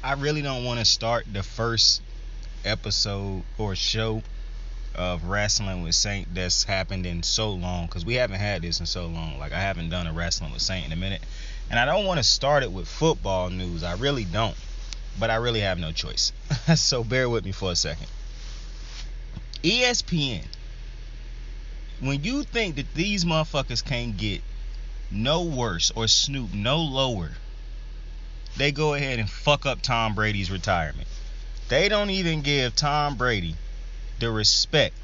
I really don't want to start the first episode or show of Wrestling with Saint that's happened in so long, because we haven't had this in so long. Like, I haven't done a Wrestling with Saint in a minute, and I don't want to start it with football news. I really don't, but I really have no choice. So bear with me for a second. ESPN, when you think that these motherfuckers can't get no worse or Snoop no lower, they go ahead and fuck up Tom Brady's retirement. They don't even give Tom Brady the respect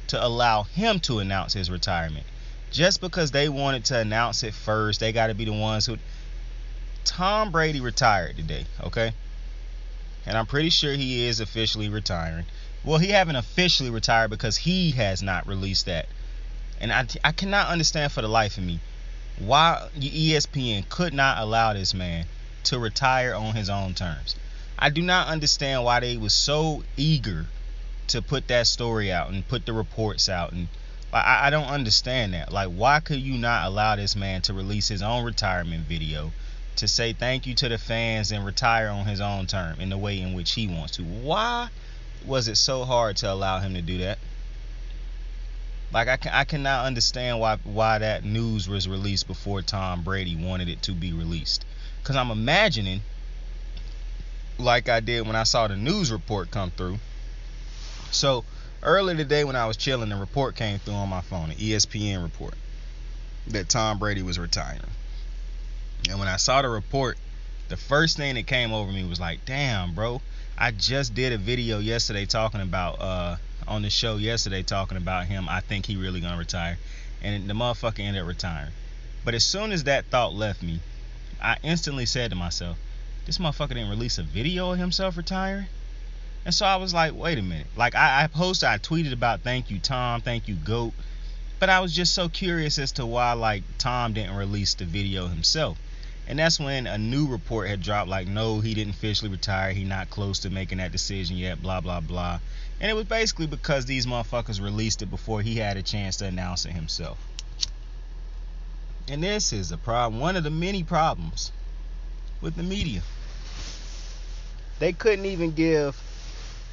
to allow him to announce his retirement. Just because they wanted to announce it first, they got to be the ones who... Tom Brady retired today, okay? And I'm pretty sure he is officially retiring. Well, he haven't officially retired because he has not released that. And I cannot understand for the life of me why ESPN could not allow this man to retire on his own terms. I do not understand why they was so eager to put that story out and put the reports out, and I don't understand that. Like, why could you not allow this man to release his own retirement video to say thank you to the fans and retire on his own term in the way in which he wants to? Why was it so hard to allow him to do that? Like, I cannot understand why that news was released before Tom Brady wanted it to be released. Because I'm imagining, like I did when I saw the news report come through. So earlier today when I was chilling, the report came through on my phone, an ESPN report, that Tom Brady was retiring. And when I saw the report, the first thing that came over me was like, damn, bro, I just did a video yesterday talking about, on the show yesterday talking about him. I think he really gonna retire. And the motherfucker ended up retiring. But as soon as that thought left me, I instantly said to myself, this motherfucker didn't release a video of himself retiring? And so I was like, wait a minute. Like, I tweeted about thank you, Tom, thank you, GOAT. But I was just so curious as to why, like, Tom didn't release the video himself. And that's when a new report had dropped, like, no, he didn't officially retire. He not close to making that decision yet, blah, blah, blah. And it was basically because these motherfuckers released it before he had a chance to announce it himself. And this is a problem, one of the many problems with the media. They couldn't even give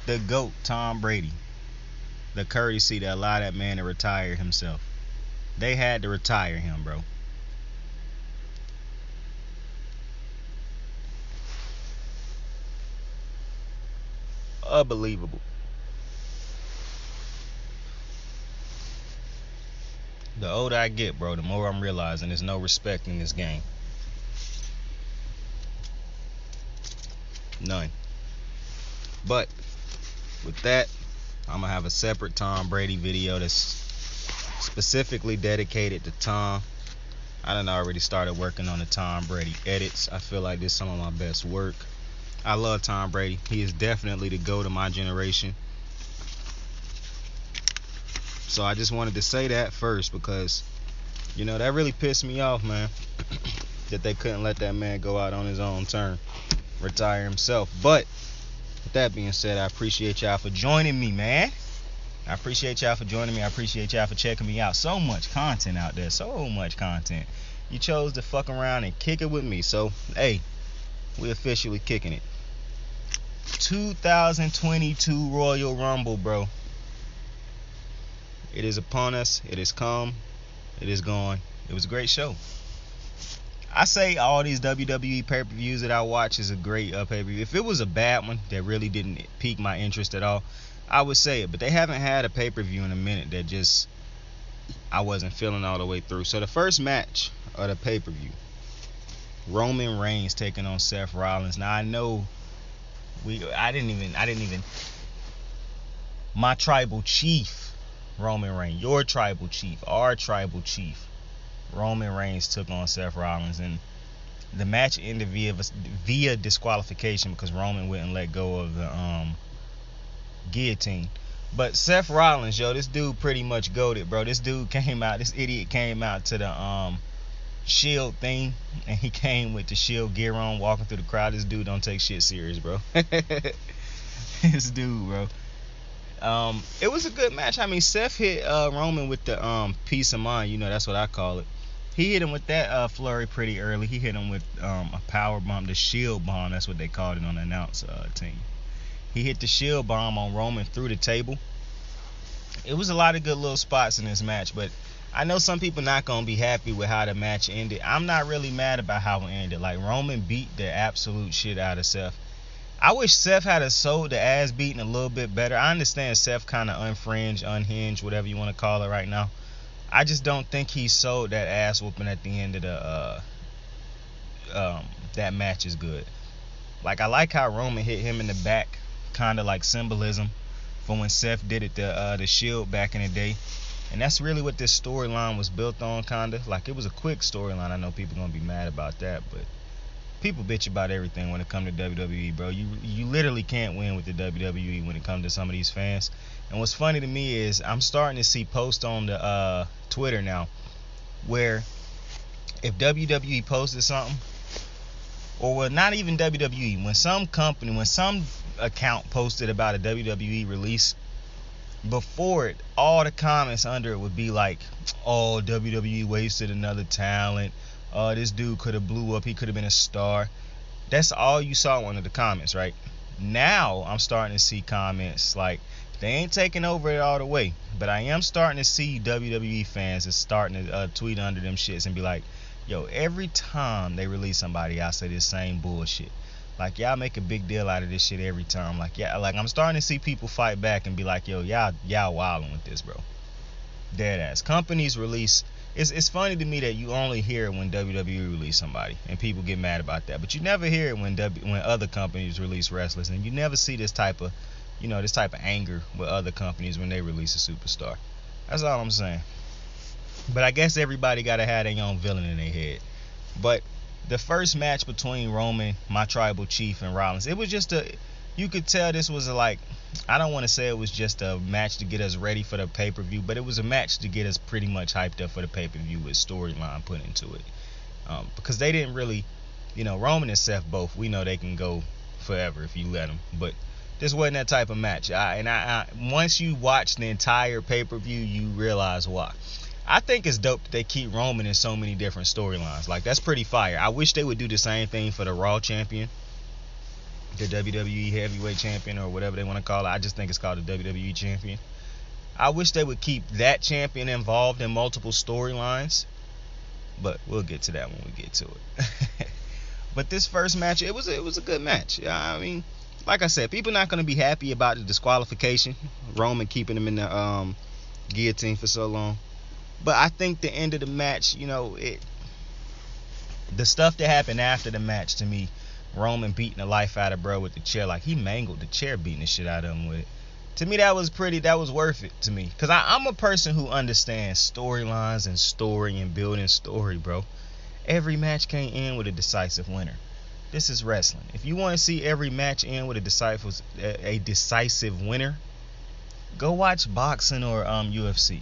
the GOAT, Tom Brady, the courtesy to allow that man to retire himself. They had to retire him, bro. Unbelievable. The older I get, bro, the more I'm realizing there's no respect in this game. None. But with that, I'm gonna have a separate Tom Brady video that's specifically dedicated to Tom. I done already started working on the Tom Brady edits. I feel like this is some of my best work. I love Tom Brady. He is definitely the GOAT of my generation. So I just wanted to say that first because, you know, that really pissed me off, man. That they couldn't let that man go out on his own turn, retire himself. But with that being said, I appreciate y'all for joining me, man. I appreciate y'all for joining me. I appreciate y'all for checking me out. So much content out there. So much content. You chose to fuck around and kick it with me. So, hey, we officially kicking it. 2022 Royal Rumble, bro. It is upon us. It has come. It is gone. It was a great show. I say all these WWE pay-per-views that I watch is a great pay-per-view. If it was a bad one that really didn't pique my interest at all, I would say it. But they haven't had a pay-per-view in a minute that just I wasn't feeling all the way through. So the first match of the pay-per-view, Roman Reigns taking on Seth Rollins. Now I know I didn't even my tribal chief Roman Reigns, your tribal chief, our tribal chief Roman Reigns took on Seth Rollins, and the match ended via disqualification because Roman wouldn't let go of the guillotine. But Seth Rollins, yo, this dude pretty much goated, bro. This idiot came out to the Shield thing, and he came with the Shield gear on, walking through the crowd. This dude don't take shit serious, bro. This dude, bro. It was a good match. I mean, Seth hit Roman with the peace of mind. You know, that's what I call it. He hit him with that flurry pretty early. He hit him with a power bomb, the shield bomb. That's what they called it on the announce team. He hit the shield bomb on Roman through the table. It was a lot of good little spots in this match, but I know some people not going to be happy with how the match ended. I'm not really mad about how it ended. Like, Roman beat the absolute shit out of Seth. I wish Seth had a sold the ass beating a little bit better. I understand Seth kind of unhinged, whatever you want to call it right now. I just don't think he sold that ass whooping at the end of the that match is good. Like, I like how Roman hit him in the back, kind of like symbolism for when Seth did it the Shield back in the day. And that's really what this storyline was built on, kind of. Like, it was a quick storyline. I know people going to be mad about that, but people bitch about everything when it comes to WWE, bro. You literally can't win with the WWE when it comes to some of these fans. And what's funny to me is I'm starting to see posts on the Twitter now where if WWE posted something, or well, not even WWE, when some company, when some account posted about a WWE release, before it, all the comments under it would be like, oh, WWE wasted another talent. This dude could have blew up. He could have been a star. That's all you saw under the comments, right? Now I'm starting to see comments like, they ain't taking over it all the way, but I am starting to see WWE fans is starting to tweet under them shits and be like, yo, every time they release somebody, I say this same bullshit. Like, y'all make a big deal out of this shit every time. Like, yeah, like I'm starting to see people fight back and be like, yo, y'all wilding with this, bro. Dead ass. Companies release. It's funny to me that you only hear it when WWE release somebody and people get mad about that, but you never hear it when other companies release wrestlers, and you never see this type of anger with other companies when they release a superstar. That's all I'm saying. But I guess everybody gotta have their own villain in their head. But the first match between Roman, my tribal chief, and Rollins, it was just you could tell this was I don't want to say it was just a match to get us ready for the pay-per-view, but it was a match to get us pretty much hyped up for the pay-per-view with storyline put into it. Because they didn't really, Roman and Seth both, we know they can go forever if you let them, but this wasn't that type of match. Once you watch the entire pay-per-view, you realize why. I think it's dope that they keep Roman in so many different storylines. Like, that's pretty fire. I wish they would do the same thing for the Raw champion, the WWE heavyweight champion, or whatever they want to call it. I just think it's called the WWE champion. I wish they would keep that champion involved in multiple storylines, but we'll get to that when we get to it. But this first match, it was a good match. I mean, like I said, people not going to be happy about the disqualification, Roman keeping him in the guillotine for so long. But I think the end of the match, the stuff that happened after the match, to me, Roman beating the life out of bro with the chair, like he mangled the chair, beating the shit out of him with it. To me, that was worth it to me. Because I'm a person who understands storylines and story and building story, bro. Every match can't end with a decisive winner. This is wrestling. If you want to see every match end with a decisive winner, go watch boxing or UFC.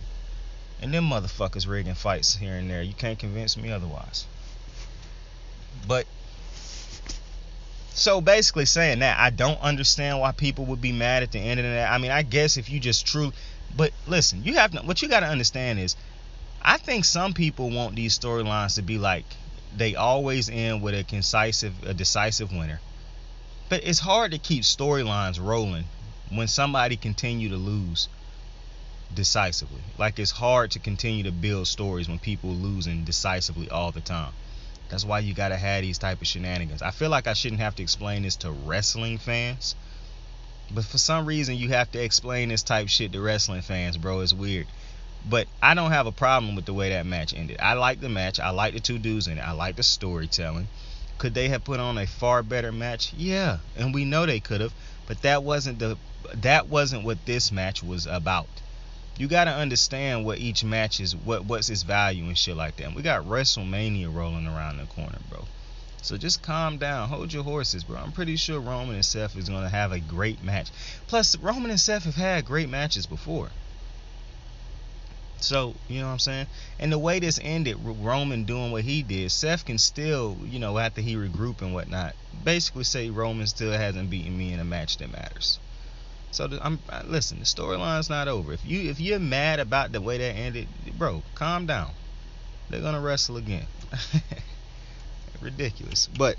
And them motherfuckers rigging fights here and there. You can't convince me otherwise. But, so basically saying that, I don't understand why people would be mad at the end of that. I mean, I guess if you just but listen, what you got to understand is, I think some people want these storylines to be like, they always end with a decisive winner. But it's hard to keep storylines rolling when somebody continue to lose decisively. Like, it's hard to continue to build stories when people losing decisively all the time. That's why you gotta have these type of shenanigans. I feel like I shouldn't have to explain this to wrestling fans, but for some reason you have to explain this type shit to wrestling fans, bro. It's weird. But I don't have a problem with the way that match ended. I like the match. I like the two dudes in it. I like the storytelling. Could they have put on a far better match? Yeah, and we know they could have, but that wasn't what this match was about. You gotta understand what each match is, what's its value and shit like that. And we got WrestleMania rolling around the corner, bro. So just calm down, hold your horses, bro. I'm pretty sure Roman and Seth is gonna have a great match. Plus, Roman and Seth have had great matches before. So, you know what I'm saying? And the way this ended, Roman doing what he did, Seth can still, after he regroup and whatnot, basically say Roman still hasn't beaten me in a match that matters. So listen, the storyline's not over. If you're mad about the way that ended, bro, calm down. they're gonna wrestle again. Ridiculous. But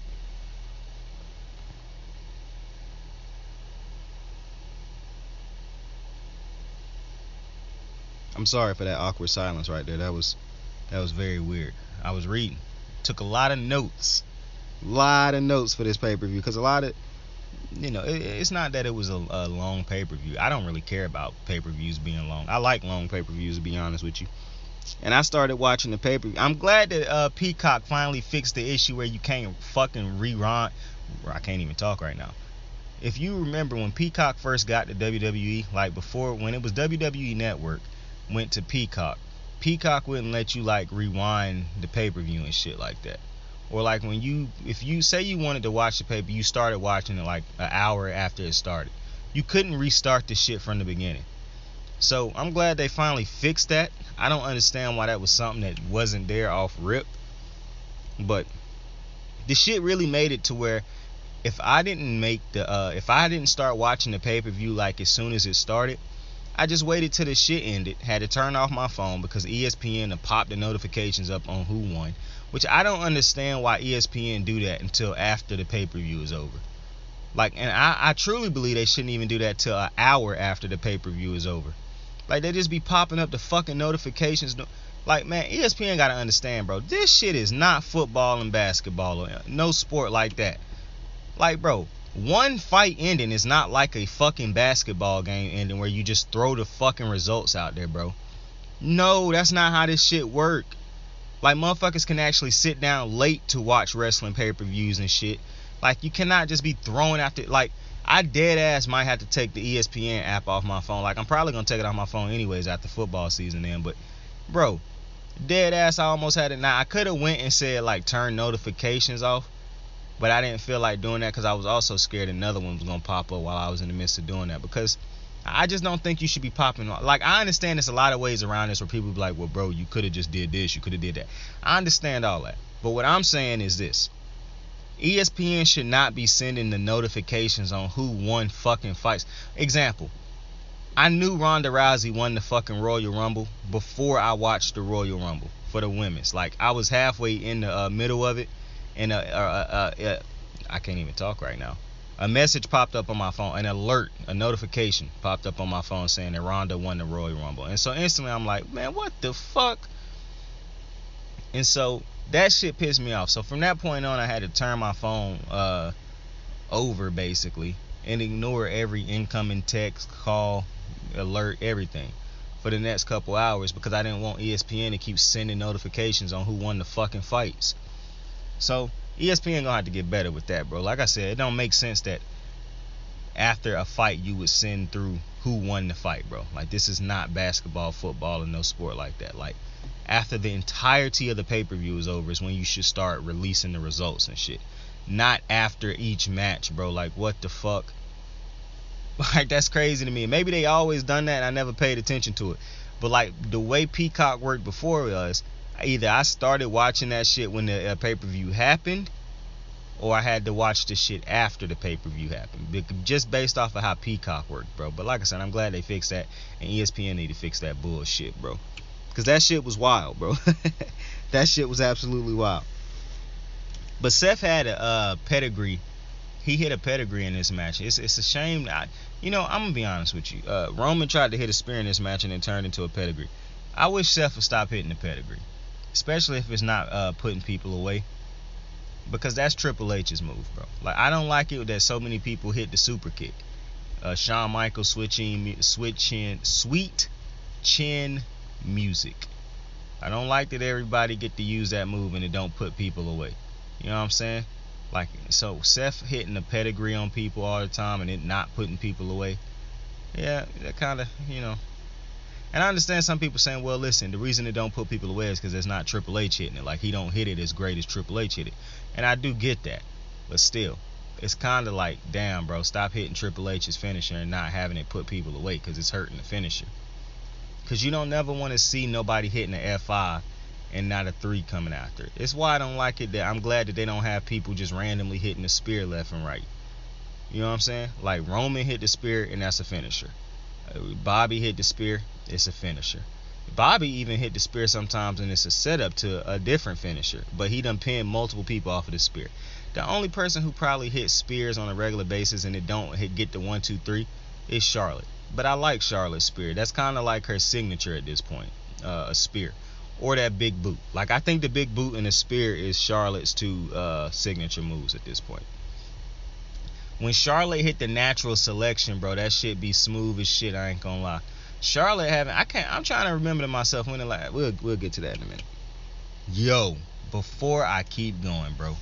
I'm sorry for that awkward silence right there. That was very weird. I was reading, took a lot of notes for this pay-per-view, because a lot of, it's not that it was a long pay-per-view. I don't really care about pay-per-views being long. I like long pay-per-views, to be honest with you. And I started watching the pay-per-view. I'm glad that Peacock finally fixed the issue where you can't fucking rerun. I can't even talk right now. If you remember when Peacock first got to WWE, like before, when it was WWE Network, went to Peacock wouldn't let you like rewind the pay-per-view and shit like that. Or like if you say you wanted to watch the pay-per-view, you started watching it like an hour after it started, you couldn't restart the shit from the beginning. So I'm glad they finally fixed that. I don't understand why that was something that wasn't there off rip. But the shit really made it to where if I didn't start watching the pay-per-view like as soon as it started, I just waited till the shit ended, had to turn off my phone because ESPN had popped the notifications up on who won, which I don't understand why ESPN do that until after the pay-per-view is over. Like, and I truly believe they shouldn't even do that till an hour after the pay-per-view is over. Like, they just be popping up the fucking notifications. Like, man, ESPN gotta understand, bro, this shit is not football and basketball or no sport like that. Like, bro, one fight ending is not like a fucking basketball game ending where you just throw the fucking results out there, bro. No, that's not how this shit work. Like, motherfuckers can actually sit down late to watch wrestling pay-per-views and shit. Like, you cannot just be throwing out the, like, I dead ass might have to take the ESPN app off my phone. Like, I'm probably gonna take it off my phone anyways after football season then. But, bro, dead ass, I almost had it. Now, I could have went and said, like, turn notifications off. But I didn't feel like doing that because I was also scared another one was going to pop up while I was in the midst of doing that. Because I just don't think you should be popping. Like, I understand there's a lot of ways around this where people be like, well, bro, you could have just did this. You could have did that. I understand all that. But what I'm saying is this. ESPN should not be sending the notifications on who won fucking fights. Example. I knew Ronda Rousey won the fucking Royal Rumble before I watched the Royal Rumble for the women's. Like, I was halfway in the middle of it. And I can't even talk right now. A message popped up on my phone, an alert, a notification popped up on my phone saying that Ronda won the Royal Rumble. And so instantly I'm like, man, what the fuck? And so that shit pissed me off. So from that point on, I had to turn my phone over basically and ignore every incoming text, call, alert, everything for the next couple hours because I didn't want ESPN to keep sending notifications on who won the fucking fights. So ESPN gonna have to get better with that, bro. Like I said, it don't make sense that after a fight you would send through who won the fight, bro. Like, this is not basketball, football, or no sport like that. Like, after the entirety of the pay-per-view is over is when you should start releasing the results and shit. Not after each match, bro. Like, what the fuck? Like, that's crazy to me. Maybe they always done that and I never paid attention to it. But like, the way Peacock worked before was either I started watching that shit when the pay-per-view happened, or I had to watch the shit after the pay-per-view happened, just based off of how Peacock worked, bro. But like I said, I'm glad they fixed that, and ESPN need to fix that bullshit, bro. Because that shit was wild, bro. That shit was absolutely wild. But Seth had a pedigree. He hit a pedigree in this match. It's a shame. I'm going to be honest with you. Roman tried to hit a spear in this match and it turned into a pedigree. I wish Seth would stop hitting the pedigree. Especially if it's not putting people away. Because that's Triple H's move, bro. Like, I don't like it that so many people hit the super kick. Shawn Michaels sweet chin music. I don't like that everybody get to use that move and it don't put people away. You know what I'm saying? Like, so Seth hitting the pedigree on people all the time and it not putting people away. Yeah, that kind of, And I understand some people saying, well, listen, the reason it don't put people away is because it's not Triple H hitting it. Like, he don't hit it as great as Triple H hit it. And I do get that. But still, it's kind of like, damn, bro, stop hitting Triple H's finisher and not having it put people away because it's hurting the finisher. Because you don't never want to see nobody hitting an F5 and not a 3 coming after it. It's why I don't like it. That I'm glad that they don't have people just randomly hitting the spear left and right. You know what I'm saying? Like, Roman hit the spear and that's a finisher. Bobby hit the spear, it's a finisher. Bobby even hit the spear sometimes, and it's a setup to a different finisher. But he done pinned multiple people off of the spear. The only person who probably hits spears on a regular basis and it don't get the 1, 2, 3 is Charlotte. But I like Charlotte's spear. That's kind of like her signature at this point, a spear. Or that big boot. Like, I think the big boot and the spear is Charlotte's two signature moves at this point. When Charlotte hit the natural selection, bro, that shit be smooth as shit, I ain't gonna lie. Charlotte I'm trying to remember to myself when we'll get to that in a minute. Yo, before I keep going, bro,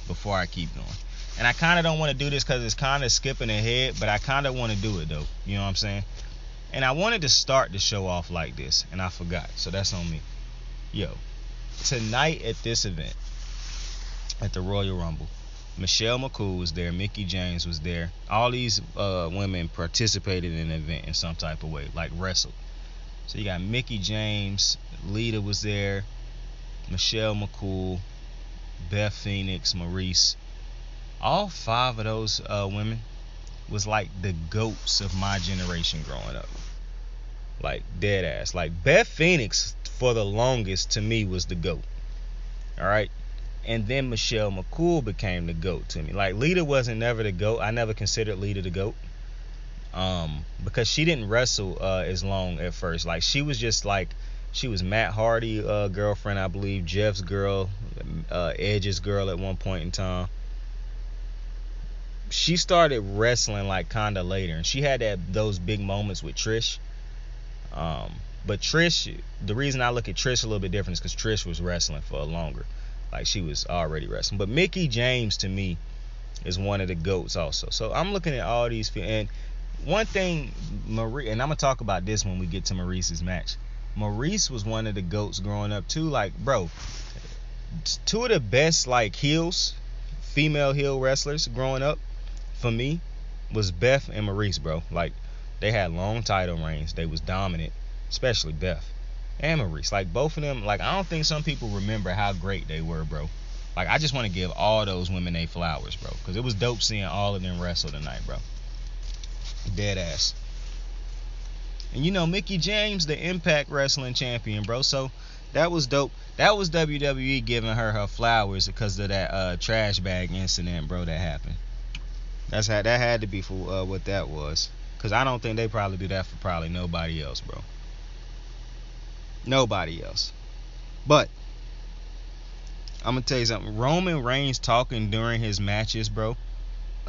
and I kind of don't want to do this because it's kind of skipping ahead, but I kind of want to do it though, you know what I'm saying? And I wanted to start the show off like this, and I forgot, so that's on me. Yo, tonight at this event, at the Royal Rumble, Michelle McCool was there, Mickie James was there. All these women participated in the event in some type of way, like wrestled. So you got Mickie James, Lita was there, Michelle McCool, Beth Phoenix, Maryse. All 5 of those women was like the GOATs of my generation growing up. Like, dead ass. Like, Beth Phoenix, for the longest, to me, was the GOAT. Alright? And then Michelle McCool became the GOAT to me. Like, Lita wasn't never the GOAT. I never considered Lita the GOAT. Because she didn't wrestle as long at first. Like, she was just like, she was Matt Hardy's girlfriend, I believe, Jeff's girl, Edge's girl at one point in time. She started wrestling like kinda later, and she had those big moments with Trish. But Trish, the reason I look at Trish a little bit different is because Trish was wrestling for longer. Like, she was already wrestling. But Mickie James, to me, is one of the GOATs also. So I'm looking at all these, and one thing, Maryse, and I'm gonna talk about this when we get to Maryse's match. Maryse was one of the GOATs growing up too. Like, bro, 2 of the best like heels, female heel wrestlers growing up for me was Beth and Maryse, bro. Like, they had long title reigns. They was dominant, especially Beth and Maryse. Like, both of them, like, I don't think some people remember how great they were, bro. Like, I just want to give all those women their flowers, bro, because it was dope seeing all of them wrestle tonight, bro. Dead ass. And you know, Mickie James, the Impact Wrestling champion, bro. So that was dope. That was WWE giving her flowers because of that trash bag incident, bro, that happened. That had to be for what that was. Because I don't think they probably do that for probably nobody else, bro. Nobody else. But I'm going to tell you something. Roman Reigns talking during his matches, bro.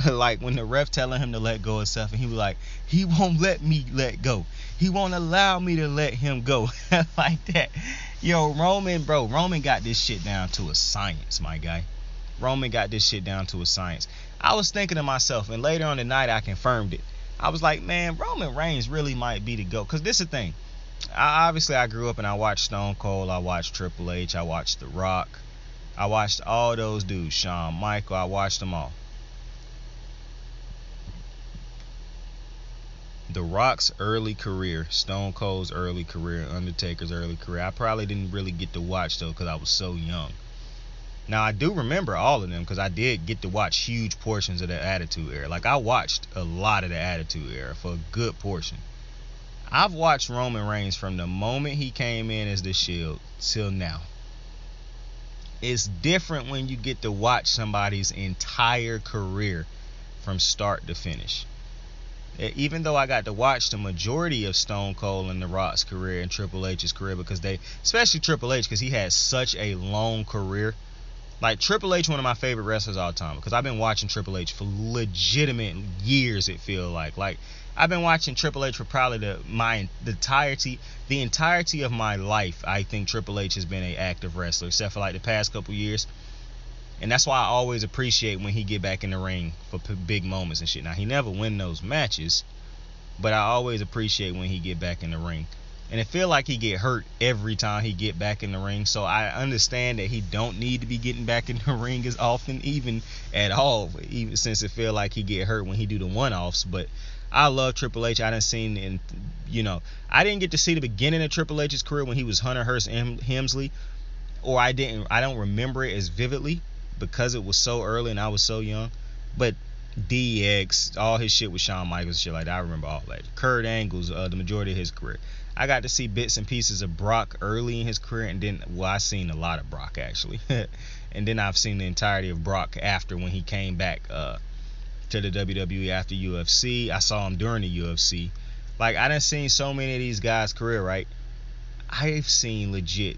Like, when the ref telling him to let go of Seth, and he was like, he won't let me let go. He won't allow me to let him go. Like that. Yo, Roman got this shit down to a science, my guy. Roman got this shit down to a science. I was thinking to myself, and later on the night I confirmed it. I was like, man, Roman Reigns really might be the GOAT. Because this is the thing. I grew up and I watched Stone Cold. I watched Triple H. I watched The Rock. I watched all those dudes. Shawn Michael. I watched them all. The Rock's early career, Stone Cold's early career, Undertaker's early career, I probably didn't really get to watch, though, because I was so young. Now, I do remember all of them because I did get to watch huge portions of the Attitude Era. Like, I watched a lot of the Attitude Era for a good portion. I've watched Roman Reigns from the moment he came in as the Shield till now. It's different when you get to watch somebody's entire career from start to finish. Even though I got to watch the majority of Stone Cold and The Rock's career and Triple H's career, because especially Triple H, because he had such a long career. Like, Triple H, one of my favorite wrestlers of all time, because I've been watching Triple H for legitimate years, it feels like. Like, I've been watching Triple H for probably the entirety of my life. I think Triple H has been an active wrestler, except for like the past couple years. And that's why I always appreciate when he get back in the ring for big moments and shit. Now, he never win those matches, but I always appreciate when he get back in the ring. And it feel like he get hurt every time he get back in the ring. So I understand that he don't need to be getting back in the ring as often, even at all, even since it feel like he get hurt when he do the one-offs. But I love Triple H. I done seen, I didn't get to see the beginning of Triple H's career when he was Hunter Hearst Helmsley, or I don't remember it as vividly, because it was so early and I was so young. But DX, all his shit with Shawn Michaels and shit like that, I remember all that. Kurt Angle's the majority of his career. I got to see bits and pieces of Brock early in his career, and then, well, I seen a lot of Brock actually, and then I've seen the entirety of Brock after, when he came back to the WWE after UFC. I saw him during the UFC. Like, I done seen so many of these guys' career, right? I've seen legit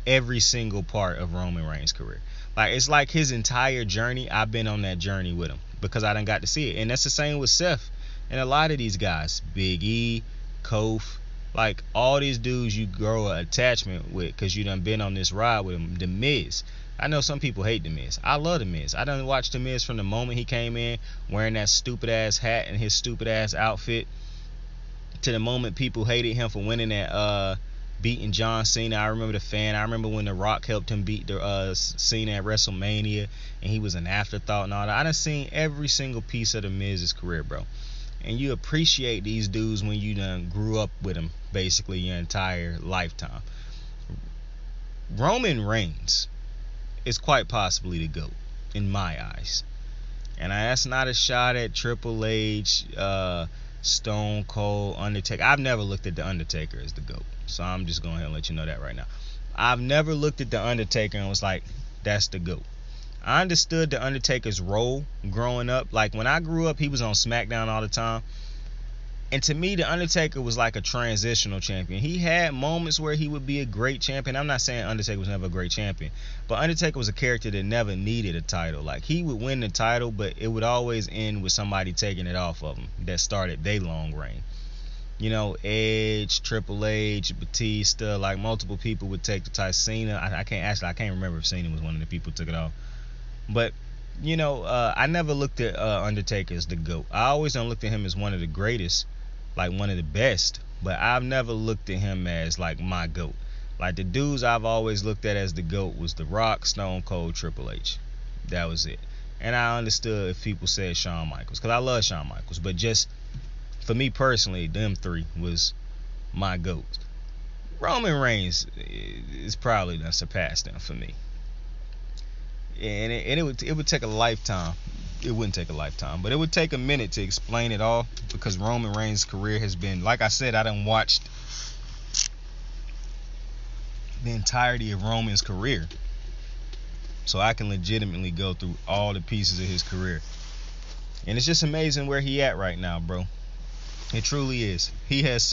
every single part of Roman Reigns' career. Like, it's like his entire journey, I've been on that journey with him because I done got to see it. And that's the same with Seth and a lot of these guys. Big E, Kof, like all these dudes you grow an attachment with because you done been on this ride with him. The Miz. I know some people hate The Miz. I love The Miz. I done watched The Miz from the moment he came in wearing that stupid ass hat and his stupid ass outfit to the moment people hated him for winning that beating John Cena. I remember the fan. I remember when The Rock helped him beat the Cena at WrestleMania, and he was an afterthought and all that. I done seen every single piece of The Miz's career, bro. And you appreciate these dudes when you done grew up with them basically your entire lifetime. Roman Reigns is quite possibly the GOAT in my eyes. And that's not a shot at Triple H, Stone Cold, Undertaker. I've never looked at The Undertaker as the GOAT. So I'm just going ahead and let you know that right now. I've never looked at The Undertaker and was like, that's the GOAT. I understood The Undertaker's role growing up. Like, when I grew up, he was on SmackDown all the time. And to me, The Undertaker was like a transitional champion. He had moments where he would be a great champion. I'm not saying Undertaker was never a great champion, but Undertaker was a character that never needed a title. Like, he would win the title, but it would always end with somebody taking it off of him that started their long reign. You know, Edge, Triple H, Batista, like multiple people would take the title. Cena, I can't remember if Cena was one of the people who took it off. But, you know, I never looked at Undertaker as the GOAT. I always done looked at him as one of the greatest, like one of the best. But I've never looked at him as like my GOAT. Like, the dudes I've always looked at as the GOAT was The Rock, Stone Cold, Triple H. That was it. And I understood if people said Shawn Michaels, because I love Shawn Michaels. But just for me personally, them three was my GOAT. Roman Reigns is probably done surpassed them for me. And it would take a lifetime. It wouldn't take a lifetime, but it would take a minute to explain it all, because Roman Reigns' career has been, like I said, I done watched the entirety of Roman's career, so I can legitimately go through all the pieces of his career. And it's just amazing where he at right now, bro. It truly is. He is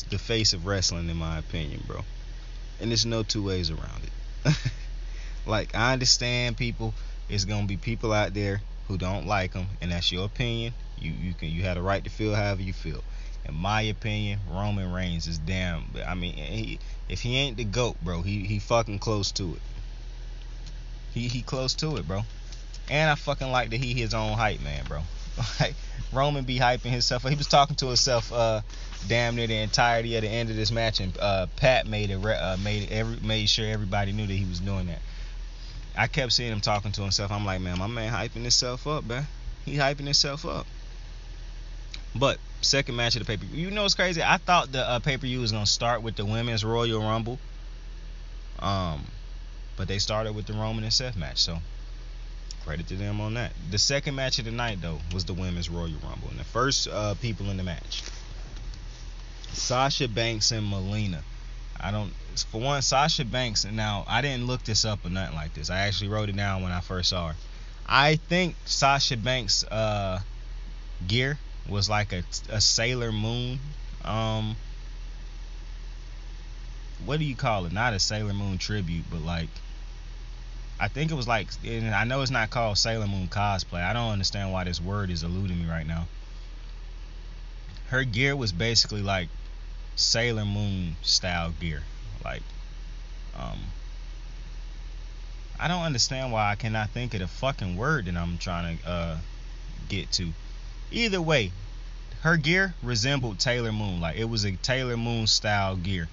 the face of wrestling, in my opinion, bro. And there's no two ways around it. Like, I understand people. It's gonna be people out there who don't like him, and that's your opinion. You have the right to feel however you feel. In my opinion, Roman Reigns is damn. I mean, if he ain't the GOAT, bro, he fucking close to it. He close to it, bro. And I fucking like that he his own hype man, bro. Like, Roman be hyping himself. He was talking to himself damn near the entirety of the end of this match, and Pat made sure everybody knew that he was doing that. I kept seeing him talking to himself. I'm like, man, my man hyping himself up, man. He hyping himself up. But second match of the pay-per-view. You know what's crazy? I thought the pay-per-view was gonna start with the Women's Royal Rumble. But they started with the Roman and Seth match, so credit to them on that. The second match of the night, though, was the Women's Royal Rumble. And the first people in the match, Sasha Banks and Molina. For one, Sasha Banks, now, I didn't look this up or nothing like this. I actually wrote it down when I first saw her. I think Sasha Banks' gear was like a Sailor Moon. What do you call it? Not a Sailor Moon tribute, but like, I think it was like, and I know it's not called Sailor Moon cosplay. I don't understand why this word is eluding me right now. Her gear was basically like Sailor Moon style gear. Like, I don't understand why I cannot think of the fucking word that I'm trying to get to. Either way, her gear resembled Taylor Moon. Like, it was a Taylor Moon style gear.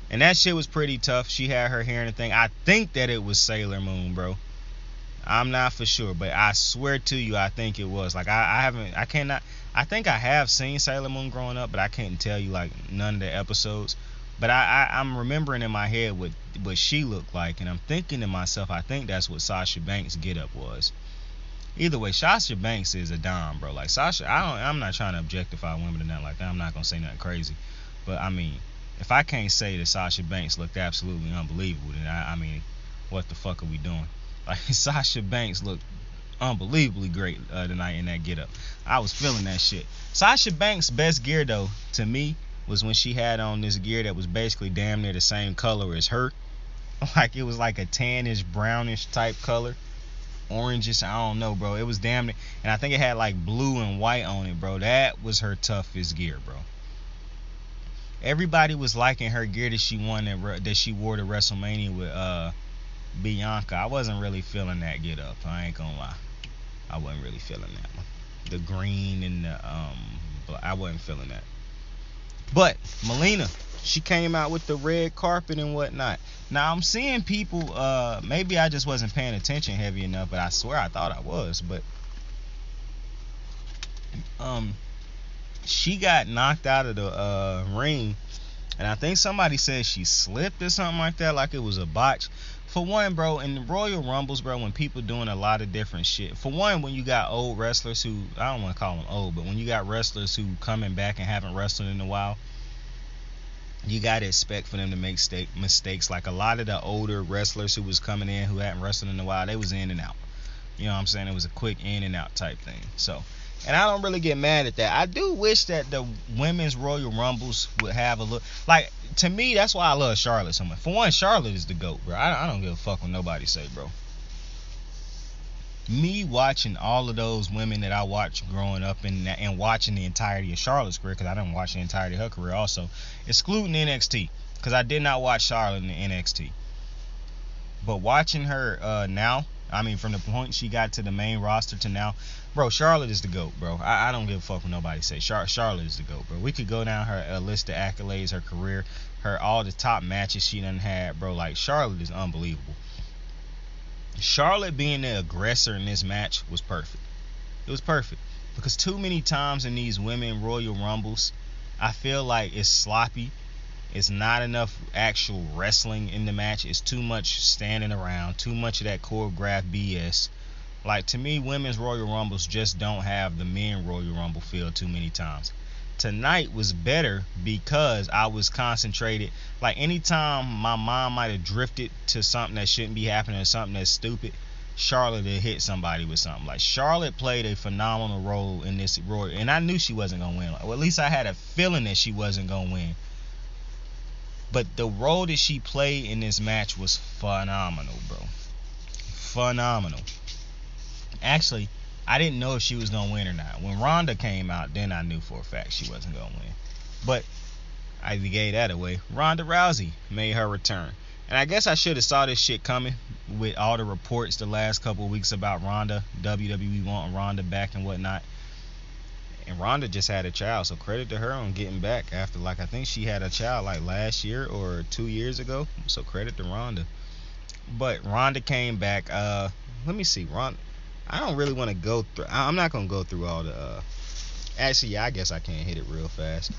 And that shit was pretty tough. She had her hair and everything. I think that it was Sailor Moon, bro. I'm not for sure, but I swear to you, I think it was. Like, I think I have seen Sailor Moon growing up, but I can't tell you like none of the episodes. But I'm remembering in my head what she looked like, and I'm thinking to myself, I think that's what Sasha Banks' get up was. Either way, Sasha Banks is a dime, bro. Like Sasha, I'm not trying to objectify women or nothing like that. I'm not gonna say nothing crazy, but I mean, if I can't say that Sasha Banks looked absolutely unbelievable, then I mean, what the fuck are we doing? Like Sasha Banks looked unbelievably great tonight in that get up. I was feeling that shit. Sasha Banks' best gear though, to me, was when she had on this gear that was basically damn near the same color as her. Like it was like a tannish, brownish type color. Oranges, I don't know, bro. It was damn near, and I think it had like blue and white on it, bro. That was her toughest gear, bro. Everybody was liking her gear that she wore to WrestleMania with Bianca. I wasn't really feeling that get up. I ain't gonna lie. I wasn't really feeling that one. The green and the I wasn't feeling that. But Molina, she came out with the red carpet and whatnot. Now I'm seeing people, maybe I just wasn't paying attention heavy enough, but I swear I thought I was. But she got knocked out of the ring, and I think somebody said she slipped or something like that, like it was a botch. For one, bro, in the Royal Rumbles, bro, when people doing a lot of different shit. For one, when you got old wrestlers who, I don't want to call them old, but when you got wrestlers who coming back and haven't wrestled in a while, you got to expect for them to make mistakes. Like a lot of the older wrestlers who was coming in who hadn't wrestled in a while, they was in and out. You know what I'm saying? It was a quick in and out type thing. So, and I don't really get mad at that. I do wish that the women's Royal Rumbles would have a look. Like, to me, that's why I love Charlotte so much. For one, Charlotte is the GOAT, bro. I don't give a fuck what nobody say, bro. Me watching all of those women that I watched growing up and watching the entirety of Charlotte's career, because I didn't watch the entirety of her career also, excluding NXT, because I did not watch Charlotte in the NXT. But watching her now, I mean, from the point she got to the main roster to now, bro, Charlotte is the GOAT, bro. I don't give a fuck what nobody say. Charlotte is the GOAT, bro. We could go down her list of accolades, her career, all the top matches she done had, bro. Like, Charlotte is unbelievable. Charlotte being the aggressor in this match was perfect. It was perfect. Because too many times in these women Royal Rumbles, I feel like it's sloppy. It's not enough actual wrestling in the match. It's too much standing around, too much of that choreographed BS. Like, to me, women's Royal Rumbles just don't have the men Royal Rumble feel too many times. Tonight was better because I was concentrated. Like, anytime my mind might have drifted to something that shouldn't be happening or something that's stupid, Charlotte had hit somebody with something. Like, Charlotte played a phenomenal role in this Royal, and I knew she wasn't going to win. Well, at least I had a feeling that she wasn't going to win. But the role that she played in this match was phenomenal, bro. Phenomenal. Actually, I didn't know if she was going to win or not. When Ronda came out, then I knew for a fact she wasn't going to win. But I gave that away. Ronda Rousey made her return. And I guess I should have saw this shit coming with all the reports the last couple of weeks about Ronda, WWE wanting Ronda back and whatnot. And Ronda just had a child, so credit to her on getting back after, like, I think she had a child like last year or 2 years ago. So credit to Ronda. But Ronda came back. Let me see. Ronda, I don't really want to go through. I'm not gonna go through all the. Actually, yeah, I guess I can't hit it real fast.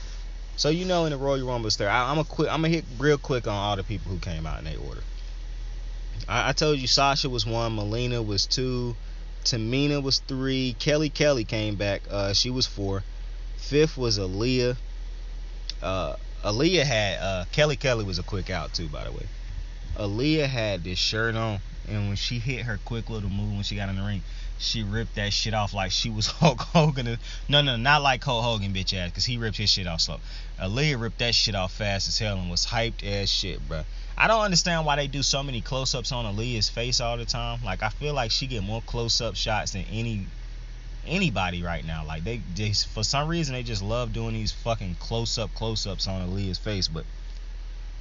So, you know, in the Royal Rumble there, I'm gonna hit real quick on all the people who came out in their order. I told you Sasha was 1, Molina was 2, Tamina was 3, Kelly came back. She was 4. 5th was Aaliyah. Aaliyah had Kelly was a quick out too, by the way. Aaliyah had this shirt on, and when she hit her quick little move when she got in the ring, she ripped that shit off like she was Hulk Hogan. No, not like Hulk Hogan, bitch ass, because he ripped his shit off slow. Aaliyah ripped that shit off fast as hell and was hyped as shit, bro. I don't understand why they do so many close-ups on Aaliyah's face all the time. Like, I feel like she get more close-up shots than anybody right now. Like, they for some reason they just love doing these fucking close-ups on Aaliyah's face. But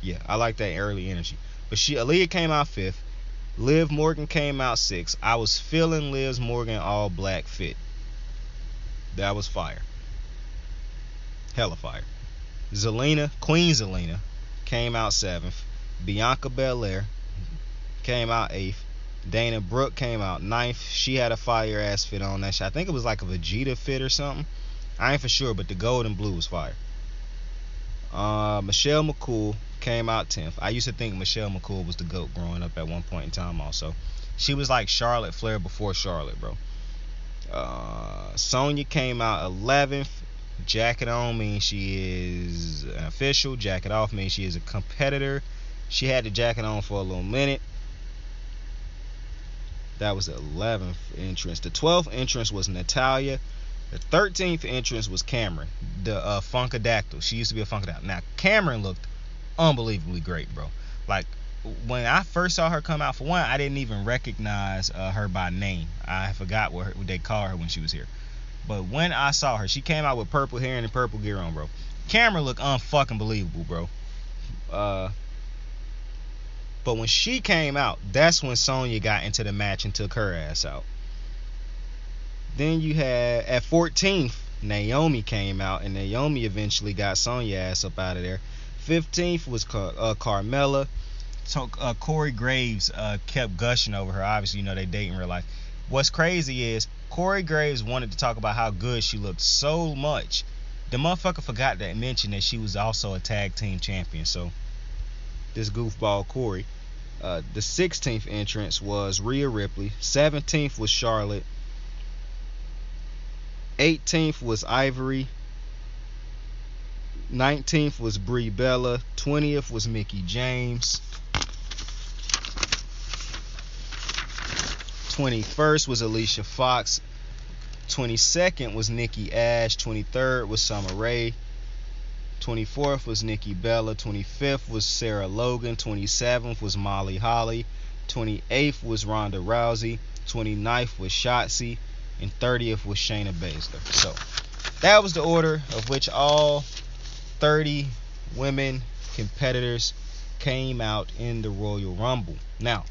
yeah, I like that early energy. But Aaliyah came out 5th. Liv Morgan came out 6th. I was feeling Liv Morgan all black fit. That was fire. Hella fire. Queen Zelina came out 7th. Bianca Belair came out 8th. Dana Brooke came out 9th. She had a fire ass fit on that shit. I think it was like a Vegeta fit or something. I ain't for sure, but the gold and blue was fire. Michelle McCool came out 10th. I used to think Michelle McCool was the GOAT growing up at one point in time also. She was like Charlotte Flair before Charlotte, bro. Sonya came out 11th. Jacket on means she is an official. Jacket off means she is a competitor. She had the jacket on for a little minute. That was the 11th entrance. The 12th entrance was Natalya. The 13th entrance was Cameron, the Funkadactyl. She used to be a Funkadactyl. Now, Cameron looked unbelievably great, bro. Like, when I first saw her come out, for one, I didn't even recognize her by name. I forgot what they called her when she was here. But when I saw her, she came out with purple hair and purple gear on, bro. Cameron looked unfucking believable, bro. But when she came out, that's when Sonya got into the match and took her ass out. Then you had, at 14th, Naomi came out, and Naomi eventually got Sonya ass up out of there. 15th was Carmella. So Corey Graves kept gushing over her. Obviously, you know they date in real life. What's crazy is Corey Graves wanted to talk about how good she looked so much. The motherfucker forgot to mention that she was also a tag team champion. So this goofball Corey. The 16th entrance was Rhea Ripley. 17th was Charlotte. 18th was Ivory. 19th was Brie Bella. 20th was Mickie James. 21st was Alicia Fox. 22nd was Nikki Ash. 23rd was Summer Rae. 24th was Nikki Bella. 25th was Sarah Logan. 27th was Molly Holly. 28th was Ronda Rousey. 29th was Shotzi. And 30th was Shayna Baszler. So that was the order of which all 30 women competitors came out in the Royal Rumble. Now,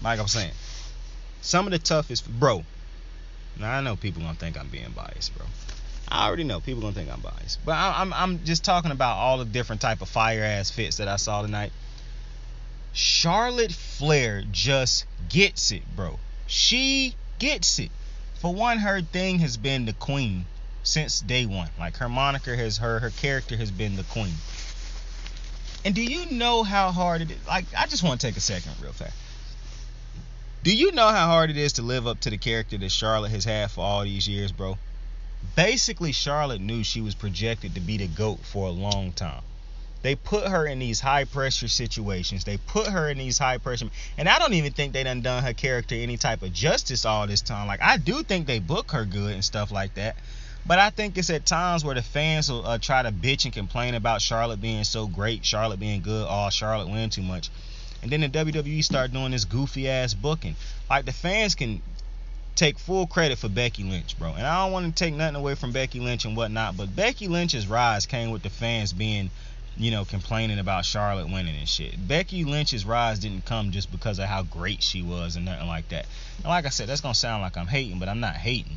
like I'm saying, some of the toughest, bro. Now I know people gonna think I'm being biased, bro. I already know people gonna think I'm biased, but I'm just talking about all the different type of fire ass fits that I saw tonight. Charlotte Flair just gets it, bro. She gets it. For one, her thing has been the queen since day one. Like, her moniker has her character has been the queen. And do you know how hard it is? Like, I just want to take a second real fast. Do you know how hard it is to live up to the character that Charlotte has had for all these years, bro? Basically, Charlotte knew she was projected to be the GOAT for a long time. They put her in these high-pressure situations. They put her in these high-pressure... And I don't even think they done her character any type of justice all this time. Like, I do think they book her good and stuff like that. But I think it's at times where the fans will try to bitch and complain about Charlotte being so great, Charlotte being good, Charlotte win too much. And then the WWE start doing this goofy-ass booking. Like, the fans can take full credit for Becky Lynch, bro. And I don't want to take nothing away from Becky Lynch and whatnot, but Becky Lynch's rise came with the fans being... complaining about Charlotte winning and shit. Becky Lynch's rise didn't come just because of how great she was and nothing like that. And like I said, that's gonna sound like I'm hating, but I'm not hating.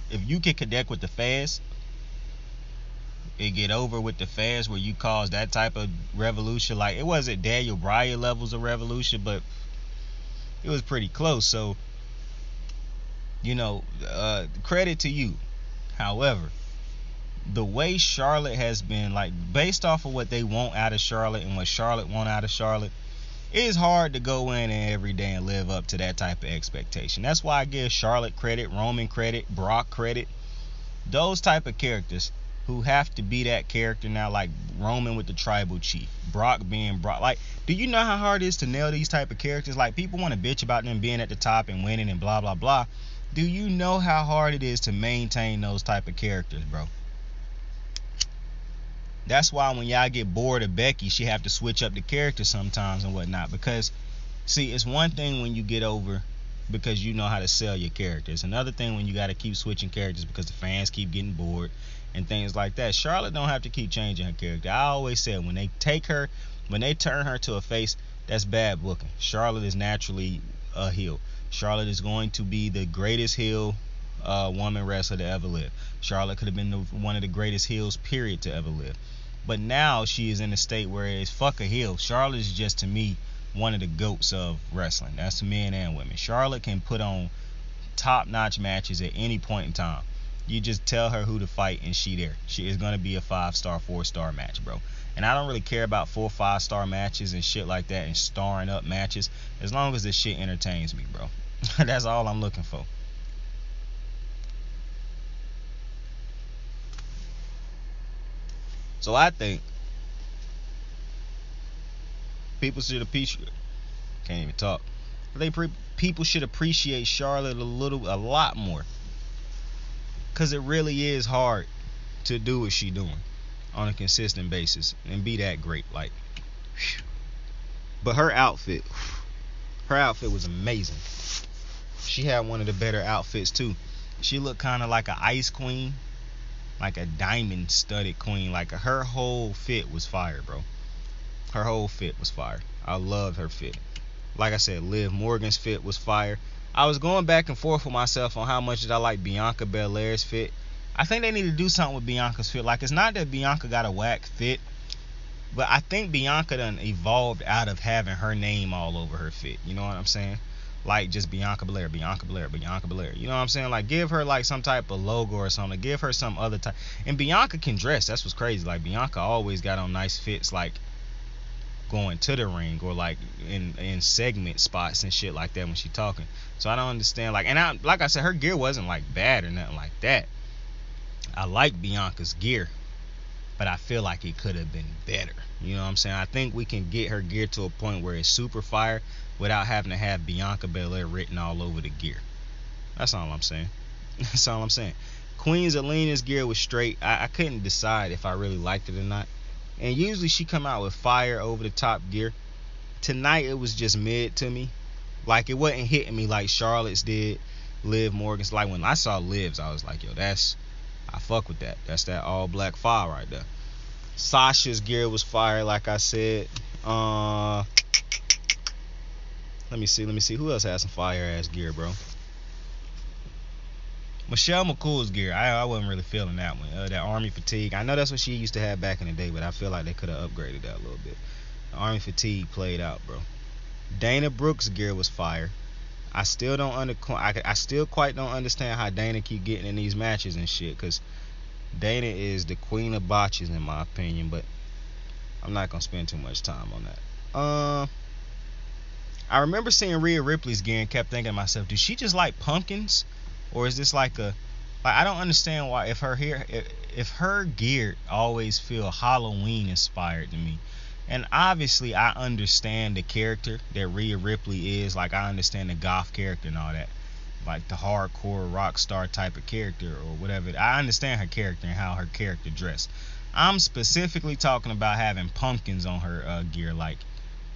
If you can connect with the fans and get over with the fans where you cause that type of revolution, like it wasn't Daniel Bryan levels of revolution, but it was pretty close. So credit to you. However, the way Charlotte has been, like, based off of what they want out of Charlotte and what Charlotte want out of Charlotte, it is hard to go in and every day and live up to that type of expectation. That's why I give Charlotte credit, Roman credit, Brock credit. Those type of characters who have to be that character now, like Roman with the tribal chief, Brock being Brock. Like, do you know how hard it is to nail these type of characters? Like, people want to bitch about them being at the top and winning and blah, blah, blah. Do you know how hard it is to maintain those type of characters, bro? That's why when y'all get bored of Becky, she have to switch up the character sometimes and whatnot. Because, see, it's one thing when you get over because you know how to sell your character. It's another thing when you got to keep switching characters because the fans keep getting bored and things like that. Charlotte don't have to keep changing her character. I always said when they turn her to a face, that's bad booking. Charlotte is naturally a heel. Charlotte is going to be the greatest heel woman wrestler to ever live. Charlotte could have been one of the greatest heels, period, to ever live. But now she is in a state where it's fuck a heel. Charlotte is just, to me, one of the GOATs of wrestling. That's men and women. Charlotte can put on top-notch matches at any point in time. You just tell her who to fight and she there. She is going to be a 5-star, 4-star match, bro. And I don't really care about 4 or 5 star matches and shit like that and starring up matches, as long as this shit entertains me, bro. That's all I'm looking for. So I think people should appreciate. Can't even talk. People should appreciate Charlotte a lot more, cause it really is hard to do what she doing on a consistent basis and be that great. Like, whew. But her outfit was amazing. She had one of the better outfits too. She looked kind of like an ice queen, like a diamond studded queen. Like her whole fit was fire, bro. Her whole fit was fire. I loved her fit. Like I said, Liv Morgan's fit was fire. I was going back and forth with myself on how much did I like Bianca Belair's fit. I think they need to do something with Bianca's fit. Like, it's not that Bianca got a whack fit, but I think Bianca done evolved out of having her name all over her fit. You know what I'm saying? Like, just Bianca Belair, Bianca Belair, Bianca Belair. You know what I'm saying? Like, give her like some type of logo or something. Give her some other type. And Bianca can dress. That's what's crazy. Like, Bianca always got on nice fits, like going to the ring or like in segment spots and shit like that when she talking. So I don't understand. Like, and like I said, her gear wasn't like bad or nothing like that. I like Bianca's gear, but I feel like it could have been better. You know what I'm saying? I think we can get her gear to a point where it's super fire without having to have Bianca Belair written all over the gear. That's all I'm saying. That's all I'm saying. Queen Zelina's gear was straight. I couldn't decide if I really liked it or not. And usually she come out with fire over the top gear. Tonight it was just mid to me. Like, it wasn't hitting me like Charlotte's did, Liv Morgan's. Like, when I saw Liv's, I was like, yo, I fuck with that. That's that all black fire right there. Sasha's gear was fire, like I said. Let me see. Who else has some fire ass gear, bro? Michelle McCool's gear, I wasn't really feeling that one. That army fatigue, I know that's what she used to have back in the day, but I feel like they could have upgraded that a little bit. The army fatigue played out, bro. Dana Brooks' gear was fire. I still quite don't understand how Dana keep getting in these matches and shit, because Dana is the queen of botches in my opinion, but I'm not gonna spend too much time on that. I remember seeing Rhea Ripley's gear and kept thinking to myself, does she just like pumpkins? Or is this like I don't understand why if her gear always feel Halloween inspired to me. And obviously I understand the character that Rhea Ripley is. Like, I understand the goth character and all that. Like the hardcore rock star type of character or whatever. I understand her character and how her character dressed. I'm specifically talking about having pumpkins on her gear. Like,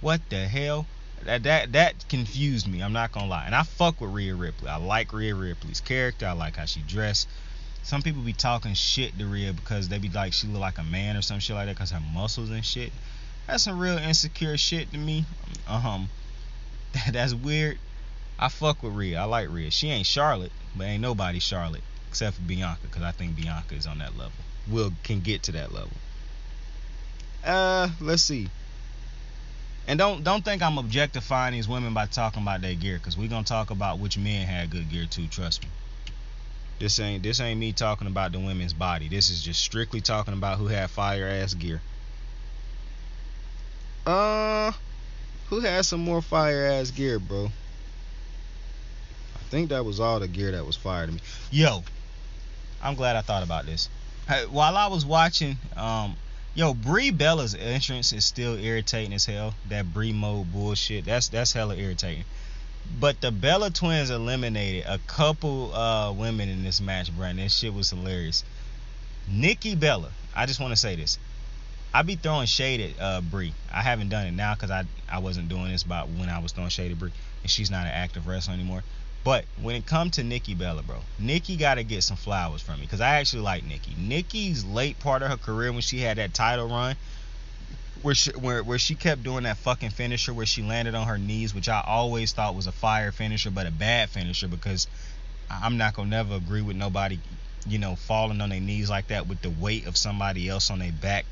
what the hell? That confused me. I'm not gonna lie. And I fuck with Rhea Ripley. I like Rhea Ripley's character. I like how she dressed. Some people be talking shit to Rhea because they be like she look like a man or some shit like that because her muscles and shit. That's some real insecure shit to me. That's weird. I fuck with Rhea. I like Rhea. She ain't Charlotte, but ain't nobody Charlotte except for Bianca, because I think Bianca is on that level. Can get to that level. Let's see. And don't think I'm objectifying these women by talking about their gear, because we're gonna talk about which men had good gear too, trust me. This ain't me talking about the women's body. This is just strictly talking about who had fire ass gear. Who had some more fire ass gear, bro? I think that was all the gear that was fire to me. Yo, I'm glad I thought about this. While I was watching, Brie Bella's entrance is still irritating as hell. That Brie mode bullshit. That's hella irritating. But the Bella twins eliminated a couple women in this match, bro. And this shit was hilarious. Nikki Bella. I just want to say this. I be throwing shade at Brie. I haven't done it now because I wasn't doing this about when I was throwing shade at Brie, and she's not an active wrestler anymore. But when it comes to Nikki Bella, bro, Nikki got to get some flowers from me, because I actually like Nikki. Nikki's late part of her career when she had that title run, where she kept doing that fucking finisher where she landed on her knees, which I always thought was a fire finisher, but a bad finisher, because I'm not gonna never agree with nobody, falling on their knees like that with the weight of somebody else on their back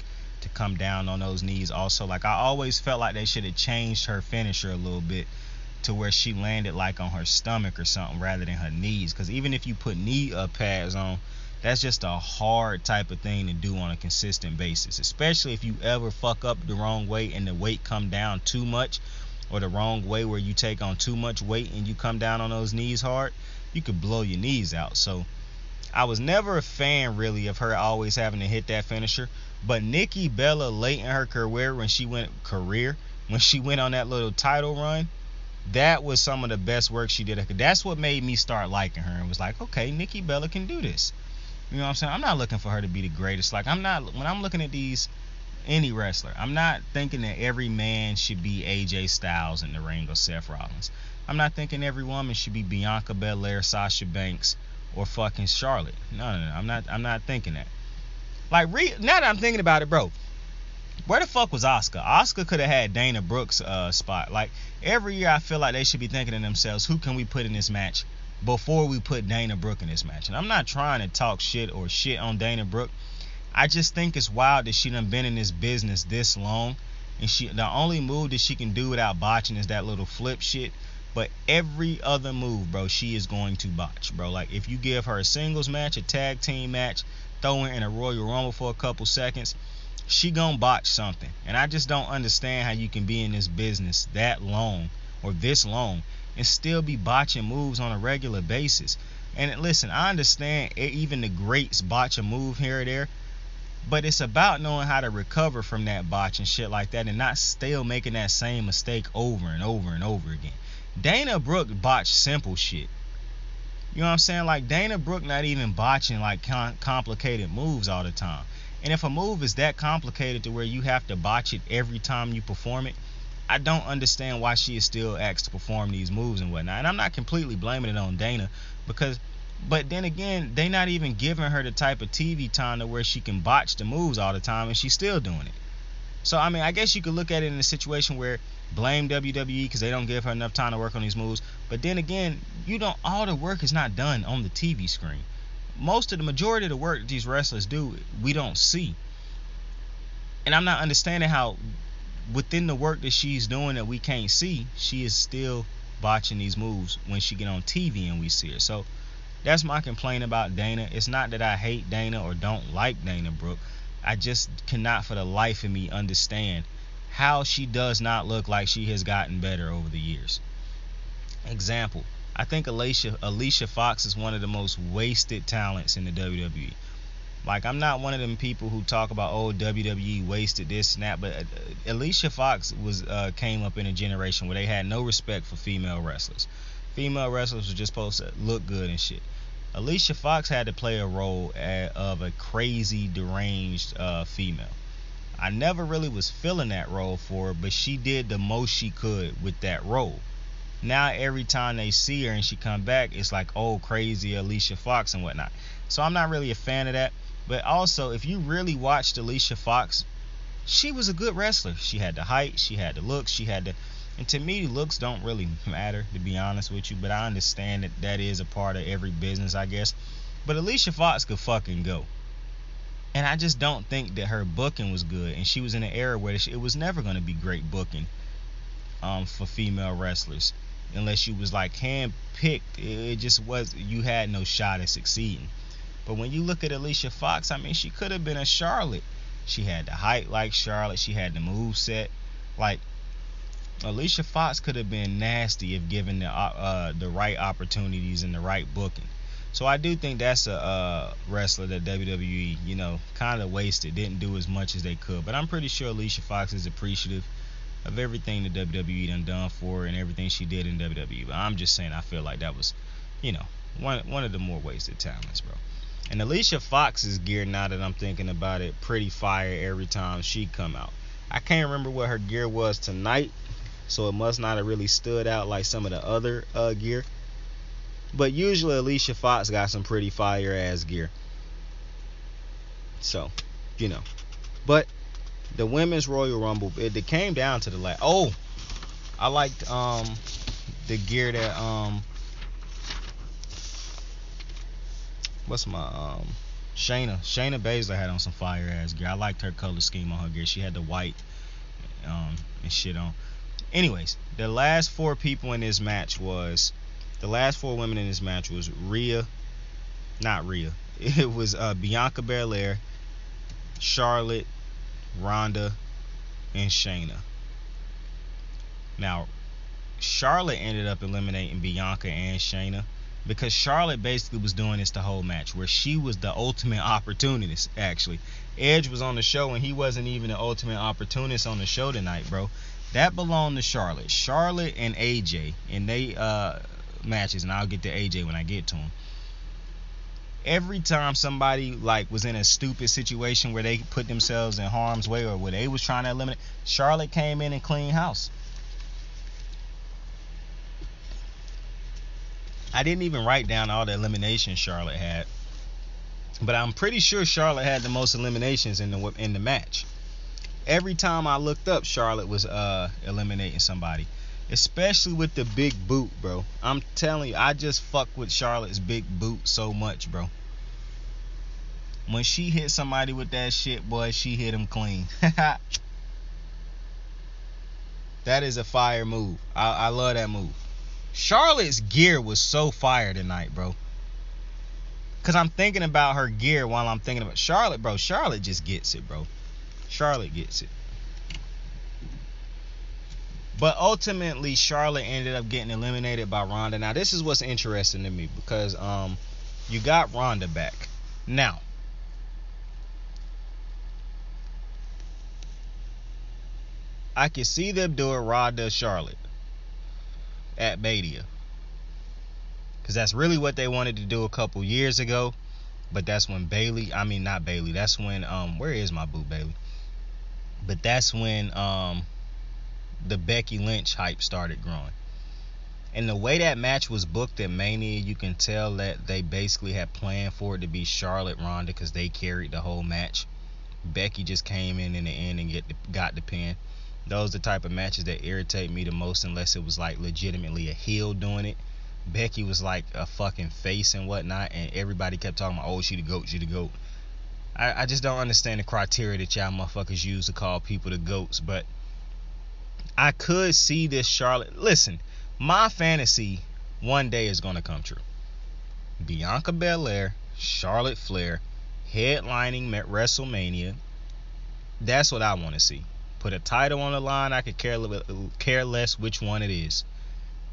to come down on those knees. Also, like, I always felt like they should have changed her finisher a little bit to where she landed like on her stomach or something rather than her knees, because even if you put knee pads on, That's just a hard type of thing to do on a consistent basis, especially if you ever fuck up the wrong way and the weight come down too much, or the wrong way where you take on too much weight and you come down on those knees hard, you could blow your knees out. So I was never a fan really of her always having to hit that finisher. But Nikki Bella late in her career when she went on that little title run, that was some of the best work she did. That's what made me start liking her and was like, okay, Nikki Bella can do this. You know what I'm saying? I'm not looking for her to be the greatest. Like, when I'm looking at any wrestler, I'm not thinking that every man should be AJ Styles in the ring or Seth Rollins. I'm not thinking every woman should be Bianca Belair, Sasha Banks, or fucking Charlotte. No. I'm not thinking that. Like, now that I'm thinking about it, bro, where the fuck was Asuka? Asuka could have had Dana Brooks' spot. Like, every year I feel like they should be thinking to themselves, who can we put in this match before we put Dana Brooke in this match? And I'm not trying to talk shit on Dana Brooke. I just think it's wild that she done been in this business this long, and the only move that she can do without botching is that little flip shit. But every other move, bro, she is going to botch, bro. Like, if you give her a singles match, a tag team match, throw her in a Royal Rumble for a couple seconds, she gonna botch something. And I just don't understand how you can be in this business that long or this long and still be botching moves on a regular basis. And listen, I understand even the greats botch a move here or there, but it's about knowing how to recover from that botch and shit like that and not still making that same mistake over and over and over again. Dana Brooke botched simple shit. You know what I'm saying? Like, Dana Brooke not even botching like complicated moves all the time. And if a move is that complicated to where you have to botch it every time you perform it, I don't understand why she is still asked to perform these moves and whatnot. And I'm not completely blaming it on Dana, but then again, they not even giving her the type of TV time to where she can botch the moves all the time and she's still doing it. So, I mean, I guess you could look at it in a situation where blame WWE because they don't give her enough time to work on these moves. But then again, all the work is not done on the TV screen. The majority of the work these wrestlers do, we don't see. And I'm not understanding how within the work that she's doing that we can't see, she is still botching these moves when she get on TV and we see her. So that's my complaint about Dana. It's not that I hate Dana or don't like Dana Brooke. I just cannot for the life of me understand how she does not look like she has gotten better over the years. Example, I think Alicia Fox is one of the most wasted talents in the WWE. Like, I'm not one of them people who talk about, oh, WWE wasted this and that, but Alicia Fox came up in a generation where they had no respect for female wrestlers. Female wrestlers were just supposed to look good and shit. Alicia Fox had to play a role of a crazy, deranged female. I never really was feeling that role for her, but she did the most she could with that role. Now every time they see her and she come back, it's like, oh, crazy Alicia Fox and whatnot. So I'm not really a fan of that. But also, if you really watched Alicia Fox, she was a good wrestler. She had the height, she had the looks, and to me, looks don't really matter, to be honest with you. But I understand that is a part of every business, I guess. But Alicia Fox could fucking go. And I just don't think that her booking was good. And she was in an era where it was never going to be great booking for female wrestlers. Unless you was like hand-picked. It just was, you had no shot at succeeding. But when you look at Alicia Fox, I mean, she could have been a Charlotte. She had the height like Charlotte. She had the moveset. Like, Alicia Fox could have been nasty if given the right opportunities and the right booking. So I do think that's a wrestler that WWE, kind of wasted, didn't do as much as they could. But I'm pretty sure Alicia Fox is appreciative of everything the WWE done for her and everything she did in WWE. But I'm just saying, I feel like that was, one of the more wasted talents, bro. And Alicia Fox's gear, now that I'm thinking about it, pretty fire every time she come out. I can't remember what her gear was tonight, so it must not have really stood out like some of the other gear. But usually Alicia Fox got some pretty fire ass gear. So, But the women's Royal Rumble, it came down to the last. Oh, I liked the gear that Shayna Baszler had on some fire ass gear. I liked her color scheme on her gear. She had the white and shit on. Anyways, the last four women in this match was it was Bianca Belair, Charlotte, Ronda, and Shayna. Now, Charlotte ended up eliminating Bianca and Shayna because Charlotte basically was doing this the whole match, where she was the ultimate opportunist. Actually, Edge was on the show and he wasn't even the ultimate opportunist on the show tonight, bro. That belonged to Charlotte. Charlotte and AJ in they matches, and I'll get to AJ when I get to him. Every time somebody like was in a stupid situation where they put themselves in harm's way or where they was trying to eliminate, Charlotte came in and cleaned house. I didn't even write down all the eliminations Charlotte had, but I'm pretty sure Charlotte had the most eliminations in the match. Every time I looked up, Charlotte was eliminating somebody, especially with the big boot, bro. I'm telling you, I just fuck with Charlotte's big boot so much, bro. When she hit somebody with that shit, boy, she hit him clean. That is a fire move. I love that move. Charlotte's gear was so fire tonight, bro. Because I'm thinking about her gear while I'm thinking about Charlotte, bro. Charlotte just gets it, bro. Charlotte gets it. But ultimately, Charlotte ended up getting eliminated by Ronda. Now, this is what's interesting to me because you got Ronda back. Now, I can see them doing Ronda Charlotte at Mania, because that's really what they wanted to do a couple years ago. But that's when not Bayley. That's when where is my boo Bayley? But that's when the Becky Lynch hype started growing. And the way that match was booked at Mania, you can tell that they basically had planned for it to be Charlotte Ronda because they carried the whole match. Becky just came in the end and got the pin. Those are the type of matches that irritate me the most, unless it was like legitimately a heel doing it. Becky was like a fucking face and whatnot, and everybody kept talking about, oh, she the GOAT, she the GOAT. I just don't understand the criteria that y'all motherfuckers use to call people the GOATs, but I could see this Charlotte. Listen, my fantasy one day is going to come true. Bianca Belair, Charlotte Flair, headlining WrestleMania. That's what I want to see. Put a title on the line. I could care less which one it is.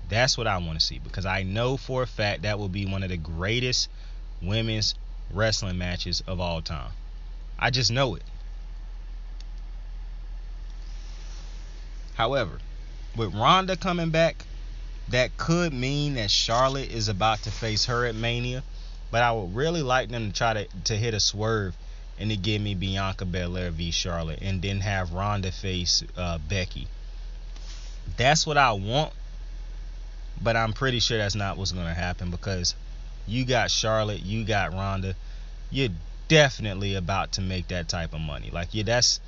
That's what I want to see, because I know for a fact that will be one of the greatest women's wrestling matches of all time. I just know it. However, with Ronda coming back, that could mean that Charlotte is about to face her at Mania. But I would really like them to try to hit a swerve and to give me Bianca Belair v Charlotte, and then have Ronda face Becky. That's what I want, but I'm pretty sure that's not what's going to happen, because you got Charlotte, you got Ronda. You're definitely about to make that type of money. Like, yeah, that's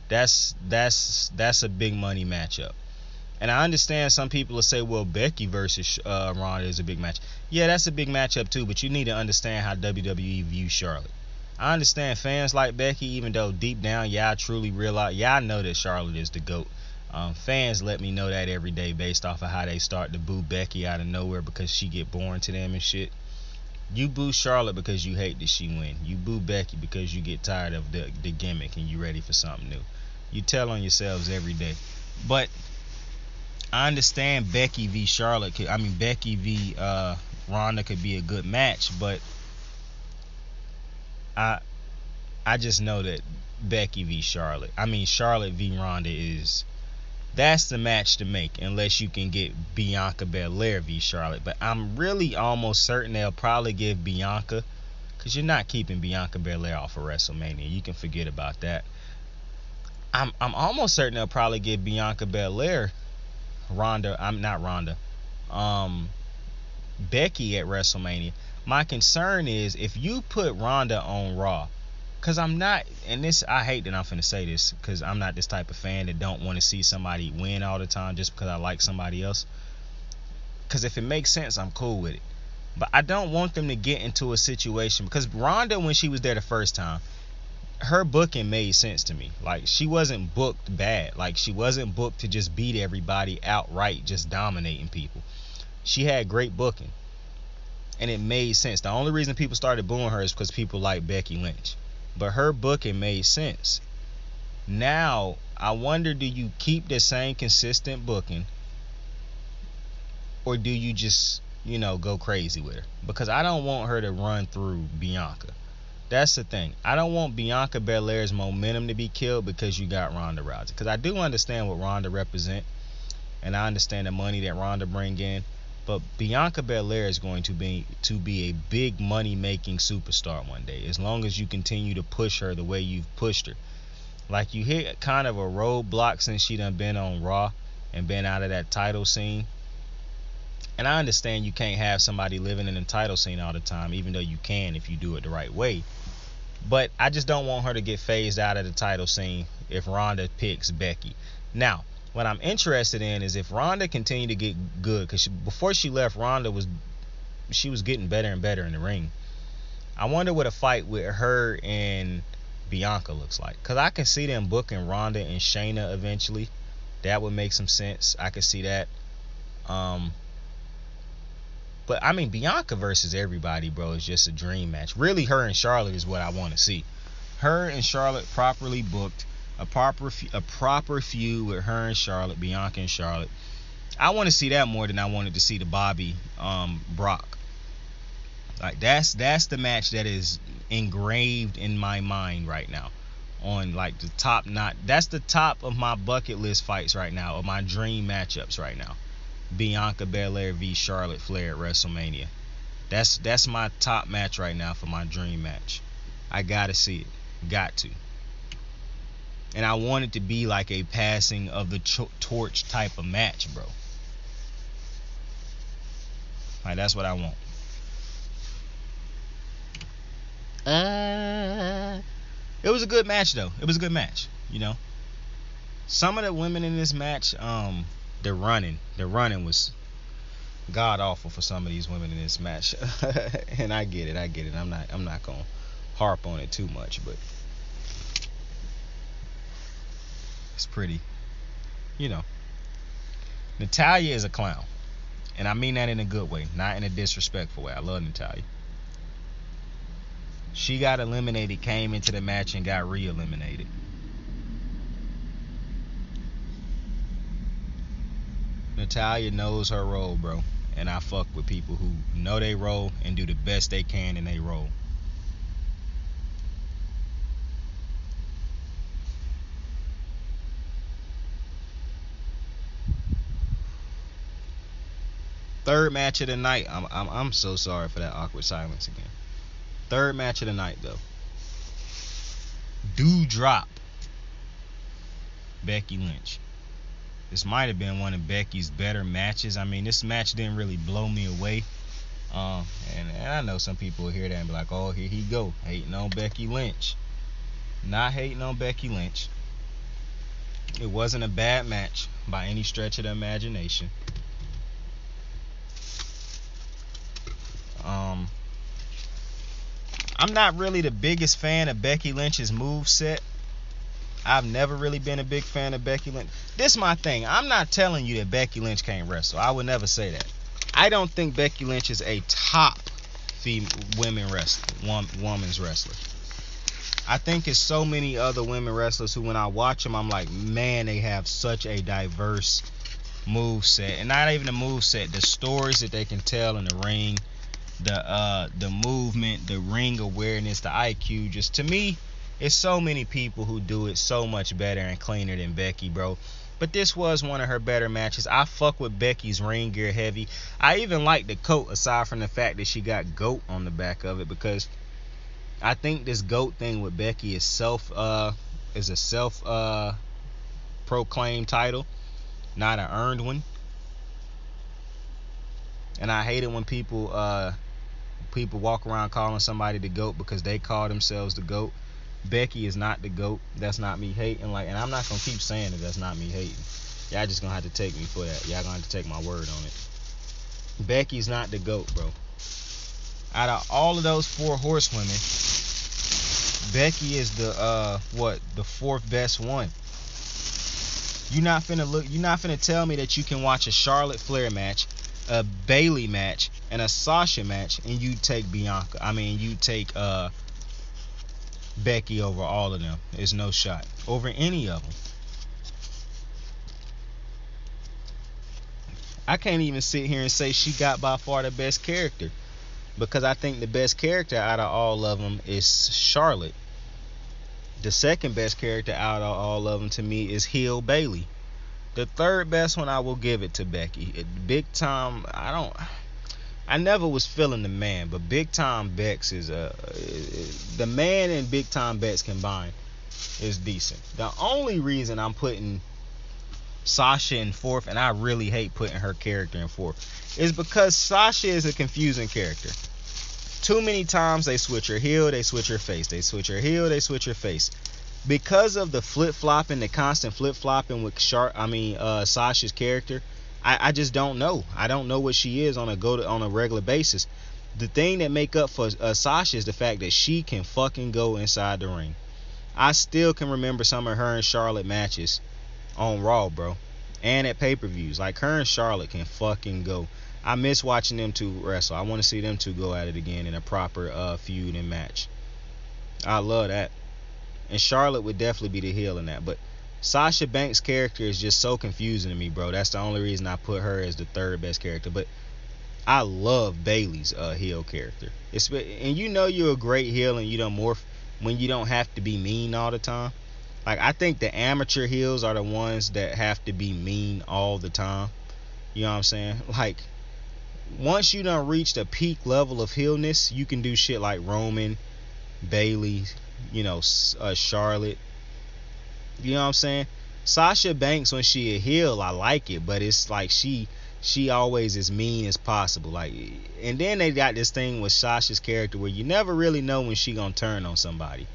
a big money matchup. And I understand some people will say, well, Becky versus Ronda is a big match. Yeah, that's a big matchup too, but you need to understand how WWE views Charlotte. I understand fans like Becky, even though deep down, I truly realize, I know that Charlotte is the GOAT. Fans let me know that every day based off of how they start to boo Becky out of nowhere because she get boring to them and shit. You boo Charlotte because you hate that she win. You boo Becky because you get tired of the gimmick and you ready for something new. You tell on yourselves every day. But I understand Becky v Ronda could be a good match, but I just know that Becky v Charlotte v Ronda that's the match to make, unless you can get Bianca Belair v Charlotte. But I'm really almost certain they'll probably give Bianca, because you're not keeping Bianca Belair off of WrestleMania. You can forget about that. I'm almost certain they'll probably give Bianca Belair Becky at WrestleMania. My concern is if you put Ronda on Raw, because I'm not, and this, I hate that I'm finna say this, because I'm not this type of fan that don't want to see somebody win all the time just because I like somebody else. Because if it makes sense, I'm cool with it. But I don't want them to get into a situation, because Ronda, when she was there the first time, her booking made sense to me. Like, she wasn't booked bad. Like, she wasn't booked to just beat everybody outright, just dominating people. She had great booking. and it made sense. The only reason people started booing her is because people like Becky Lynch. But her booking made sense. Now, I wonder, do you keep the same consistent booking, or do you just, go crazy with her? Because I don't want her to run through Bianca. That's the thing. I don't want Bianca Belair's momentum to be killed because you got Ronda Rousey. Because I do understand what Ronda represent, and I understand the money that Ronda bring in. But Bianca Belair is going to be a big money-making superstar one day, as long as you continue to push her the way you've pushed her. Like, you hit kind of a roadblock since she done been on Raw and been out of that title scene. And I understand you can't have somebody living in the title scene all the time, even though you can if you do it the right way. But I just don't want her to get phased out of the title scene if Ronda picks Becky. Now, what I'm interested in is if Ronda continue to get good, because before she left, Ronda was getting better and better in the ring. I wonder what a fight with her and Bianca looks like, because I can see them booking Ronda and Shayna eventually. That would make some sense. I could see that. But I mean, Bianca versus everybody, bro, is just a dream match. Really, her and Charlotte is what I want to see. Her and Charlotte properly booked. A proper feud with her and Charlotte, Bianca and Charlotte. I want to see that more than I wanted to see the Bobby Brock. Like, that's the match that is engraved in my mind right now. On like the top, that's the top of my bucket list fights right now, of my dream matchups right now. Bianca Belair v Charlotte Flair at WrestleMania. That's my top match right now for my dream match. I gotta see it. Got to. And I want it to be like a passing of the torch type of match, bro. Like, that's what I want. It was a good match, though. It was a good match, Some of the women in this match, the running was god awful for some of these women in this match. And I get it. I'm not gonna harp on it too much, but it's pretty, Natalya is a clown, and I mean that in a good way, not in a disrespectful way. I love Natalya. She got eliminated, came into the match, and got re-eliminated. Natalya knows her role, bro, and I fuck with people who know they role and do the best they can in their role. Third match of the night. I'm so sorry for that awkward silence again. Third match of the night, though. Doudrop. Becky Lynch. This might have been one of Becky's better matches. I mean, this match didn't really blow me away. And I know some people will hear that and be like, oh, here he go, hating on Becky Lynch. Not hating on Becky Lynch. It wasn't a bad match by any stretch of the imagination. I'm not really the biggest fan of Becky Lynch's moveset. I've never really been a big fan of Becky Lynch. This is my thing. I'm not telling you that Becky Lynch can't wrestle. I would never say that. I don't think Becky Lynch is a top women's wrestler. I think it's so many other women wrestlers who, when I watch them, I'm like, man, they have such a diverse moveset. And not even the moveset, the stories that they can tell in the ring, the movement, the ring awareness, the IQ. Just, to me, it's so many people who do it so much better and cleaner than Becky, bro. But this was one of her better matches. I fuck with Becky's ring gear heavy. I even like the coat, aside from the fact that she got GOAT on the back of it, because I think this GOAT thing with Becky is a self-proclaimed title, not an earned one. And I hate it when people walk around calling somebody the GOAT because they call themselves the GOAT. Becky is not the GOAT. That's not me hating. And I'm not gonna keep saying that that's not me hating. Y'all just gonna have to take me for that. Y'all gonna have to take my word on it. Becky's not the GOAT, bro. Out of all of those 4 horsewomen, Becky is the fourth best one. You're not finna tell me that you can watch a Charlotte Flair match, a Bayley match, and a Sasha match, and you take Becky over all of them. There's no shot over any of them. I can't even sit here and say she got by far the best character, because I think the best character out of all of them is Charlotte. The second best character out of all of them to me is heel Bayley. The third best one, I will give it to Becky. Big time, I never was feeling the man, but Big Time Bex is the man and Big Time Bex combined is decent. The only reason I'm putting Sasha in fourth, and I really hate putting her character in fourth, is because Sasha is a confusing character. Too many times they switch her heel, they switch her face, they switch her heel, they switch her face. Because of the flip-flopping, the constant flip-flopping with Sasha's character, I just don't know. I don't know what she is on a regular basis. The thing that make up for Sasha is the fact that she can fucking go inside the ring. I still can remember some of her and Charlotte matches on Raw, bro, and at pay-per-views. Like, her and Charlotte can fucking go. I miss watching them two wrestle. I want to see them two go at it again in a proper feud and match. I love that. And Charlotte would definitely be the heel in that. But Sasha Banks' character is just so confusing to me, bro. That's the only reason I put her as the third best character. But I love Bayley's heel character. And you know you're a great heel and you don't morph when you don't have to be mean all the time. Like, I think the amateur heels are the ones that have to be mean all the time. You know what I'm saying? Like, once you done reached a peak level of heelness, you can do shit like Roman, Bayley, Charlotte. You know what I'm saying? Sasha Banks, when she a heel, I like it, but it's like she always as mean as possible. Like, and then they got this thing with Sasha's character where you never really know when she gonna turn on somebody.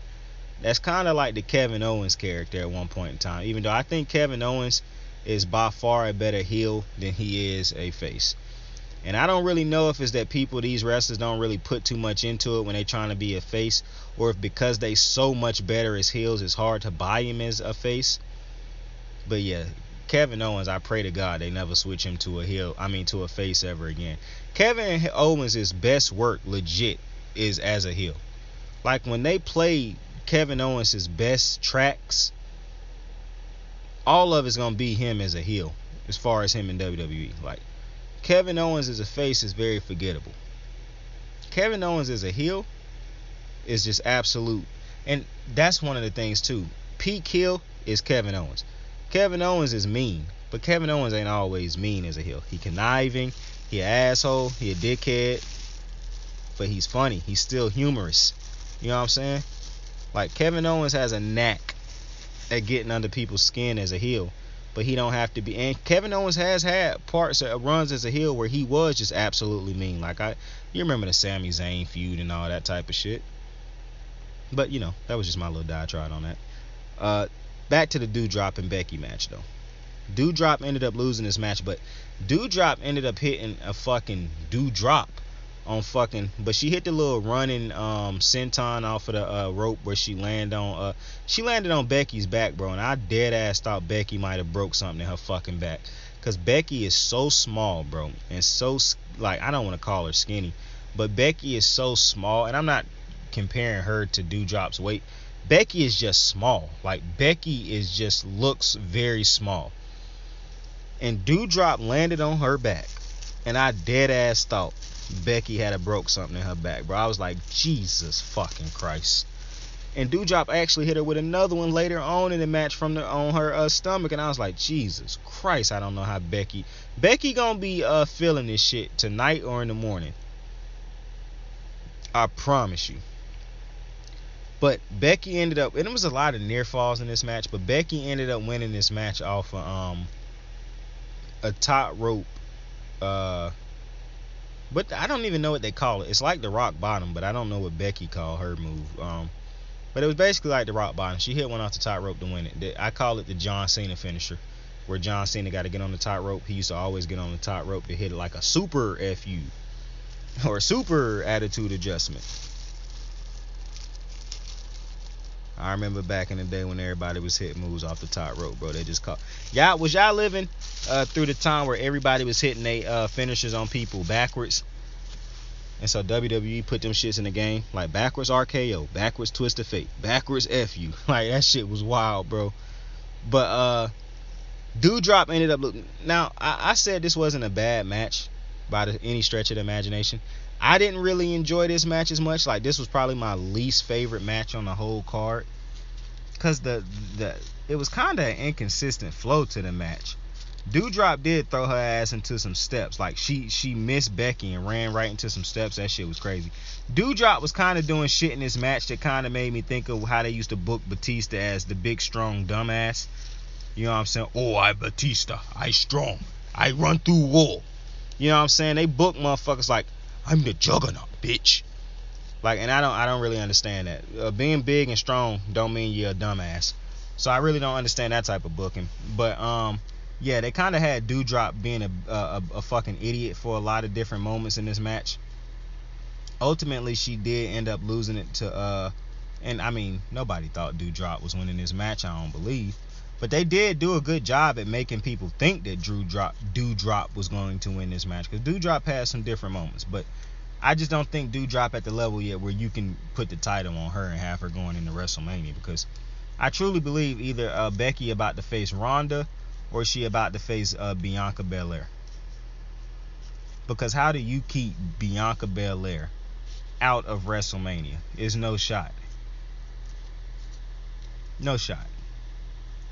That's kind of like the Kevin Owens character at one point in time. Even though I think Kevin Owens is by far a better heel than he is a face. And I don't really know if it's that these wrestlers don't really put too much into it when they trying to be a face, or if because they so much better as heels, it's hard to buy him as a face. But yeah, Kevin Owens, I pray to God they never switch him to a face ever again. Kevin Owens' best work, legit, is as a heel. Like, when they play Kevin Owens' best tracks, all of it's gonna be him as a heel, as far as him in WWE. Like, Kevin Owens as a face is very forgettable. Kevin Owens as a heel is just absolute. And that's one of the things too. Peak heel is Kevin Owens. Kevin Owens is mean, but Kevin Owens ain't always mean as a heel. He conniving, he an asshole, he a dickhead, but he's funny. He's still humorous. You know what I'm saying? Like, Kevin Owens has a knack at getting under people's skin as a heel, but he don't have to be. And Kevin Owens has had runs as a heel where he was just absolutely mean. Like, you remember the Sami Zayn feud and all that type of shit. But that was just my little diatribe on that. Back to the Doudrop and Becky match though. Doudrop ended up losing this match, but Doudrop ended up hitting a fucking Doudrop on but she hit the little running senton off of the rope where she landed on Becky's back, bro, and I dead ass thought Becky might have broke something in her fucking back, cause Becky is so small, bro, and so, like, I don't want to call her skinny, but Becky is so small, and I'm not comparing her to Doudrop's weight. Becky is just small. Like, Becky is just looks very small, and Doudrop landed on her back, and I dead ass thought Becky had a broke something in her back, bro. I was like, Jesus fucking Christ. And Doudrop actually hit her with another one later on in the match on her stomach, and I was like, Jesus Christ, I don't know how Becky gonna be feeling this shit tonight or in the morning. I promise you. But Becky ended up, and there was a lot of near falls in this match, but Becky ended up winning this match off of a top rope. But I don't even know what they call it. It's like the rock bottom, but I don't know what Becky called her move. But it was basically like the rock bottom. She hit one off the top rope to win it. I call it the John Cena finisher, where John Cena got to get on the top rope. He used to always get on the top rope to hit it like a super FU or a super attitude adjustment. I remember back in the day when everybody was hitting moves off the top rope, bro. They just called. Was y'all living through the time where everybody was hitting they finishers on people backwards? And so WWE put them shits in the game, like backwards RKO, backwards twist of fate, backwards FU. Like, that shit was wild, bro. But Doudrop ended up looking. Now, I said this wasn't a bad match by any stretch of the imagination. I didn't really enjoy this match as much. Like, this was probably my least favorite match on the whole card, because it was kind of an inconsistent flow to the match. Doudrop did throw her ass into some steps. Like, she missed Becky and ran right into some steps. That shit was crazy. Doudrop was kind of doing shit in this match that kind of made me think of how they used to book Batista as the big, strong dumbass. You know what I'm saying? Oh, I Batista. I strong. I run through wall. You know what I'm saying? They book motherfuckers like, I'm the juggernaut, bitch. Like, and I don't really understand that. Being big and strong don't mean you're a dumbass. So I really don't understand that type of booking. But yeah, they kind of had Doudrop being a fucking idiot for a lot of different moments in this match. Ultimately, she did end up losing it to and I mean, nobody thought Doudrop was winning this match, I don't believe. But they did do a good job at making people think that Doudrop was going to win this match, because Doudrop had some different moments. But I just don't think Doudrop at the level yet where you can put the title on her and have her going into WrestleMania, because I truly believe either Becky about to face Ronda or she about to face Bianca Belair. Because how do you keep Bianca Belair out of WrestleMania? Is no shot. No shot.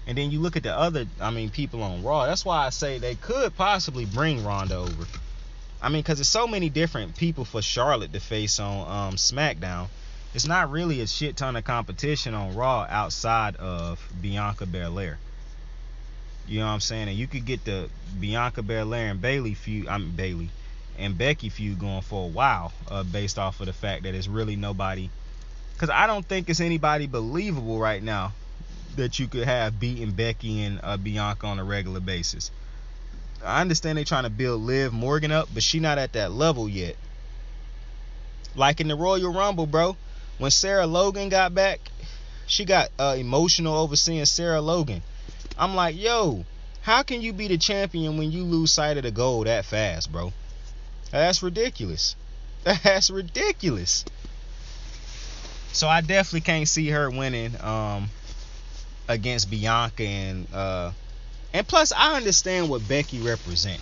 And then you look at the other, people on Raw. That's why I say they could possibly bring Ronda over. Because there's so many different people for Charlotte to face on SmackDown. It's not really a shit ton of competition on Raw outside of Bianca Belair. You know what I'm saying? And you could get the Bianca Belair and Becky feud going for a while, based off of the fact that it's really nobody. Because I don't think it's anybody believable right now that you could have beating Becky and Bianca on a regular basis. I understand they trying to build Liv Morgan up, but she not at that level yet. Like in the Royal Rumble, bro, when Sarah Logan got back, she got emotional over seeing Sarah Logan. I'm like, yo, how can you be the champion when you lose sight of the goal that fast, bro? That's ridiculous. That's ridiculous. So I definitely can't see her winning against Bianca, and plus I understand what Becky represent.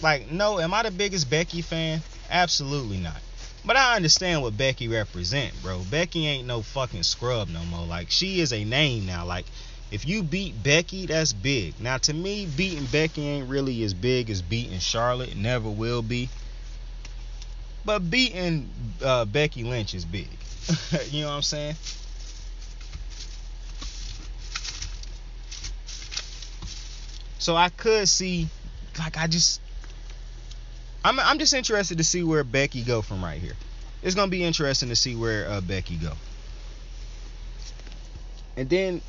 Like, no, am I the biggest Becky fan? Absolutely not. But I understand what Becky represent, bro. Becky ain't no fucking scrub no more. Like, she is a name now. Like, if you beat Becky, that's big. Now, to me, beating Becky ain't really as big as beating Charlotte. It never will be. But beating Becky Lynch is big. You know what I'm saying? So I could see, like, I'm just interested to see where Becky go from right here. It's gonna be interesting to see where Becky go. And then,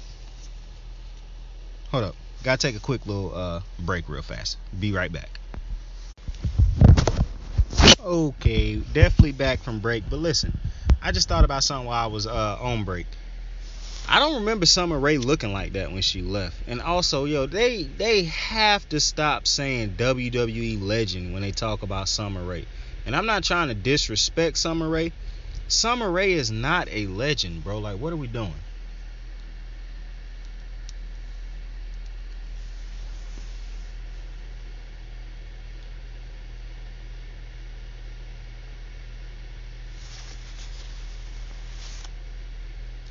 hold up, gotta take a quick little break real fast. Be right back. Okay, definitely back from break. But listen, I just thought about something while I was on break. I don't remember Summer Rae looking like that when she left. And also, yo, they have to stop saying WWE legend when they talk about Summer Rae. And I'm not trying to disrespect Summer Rae. Summer Rae is not a legend, bro. Like, what are we doing?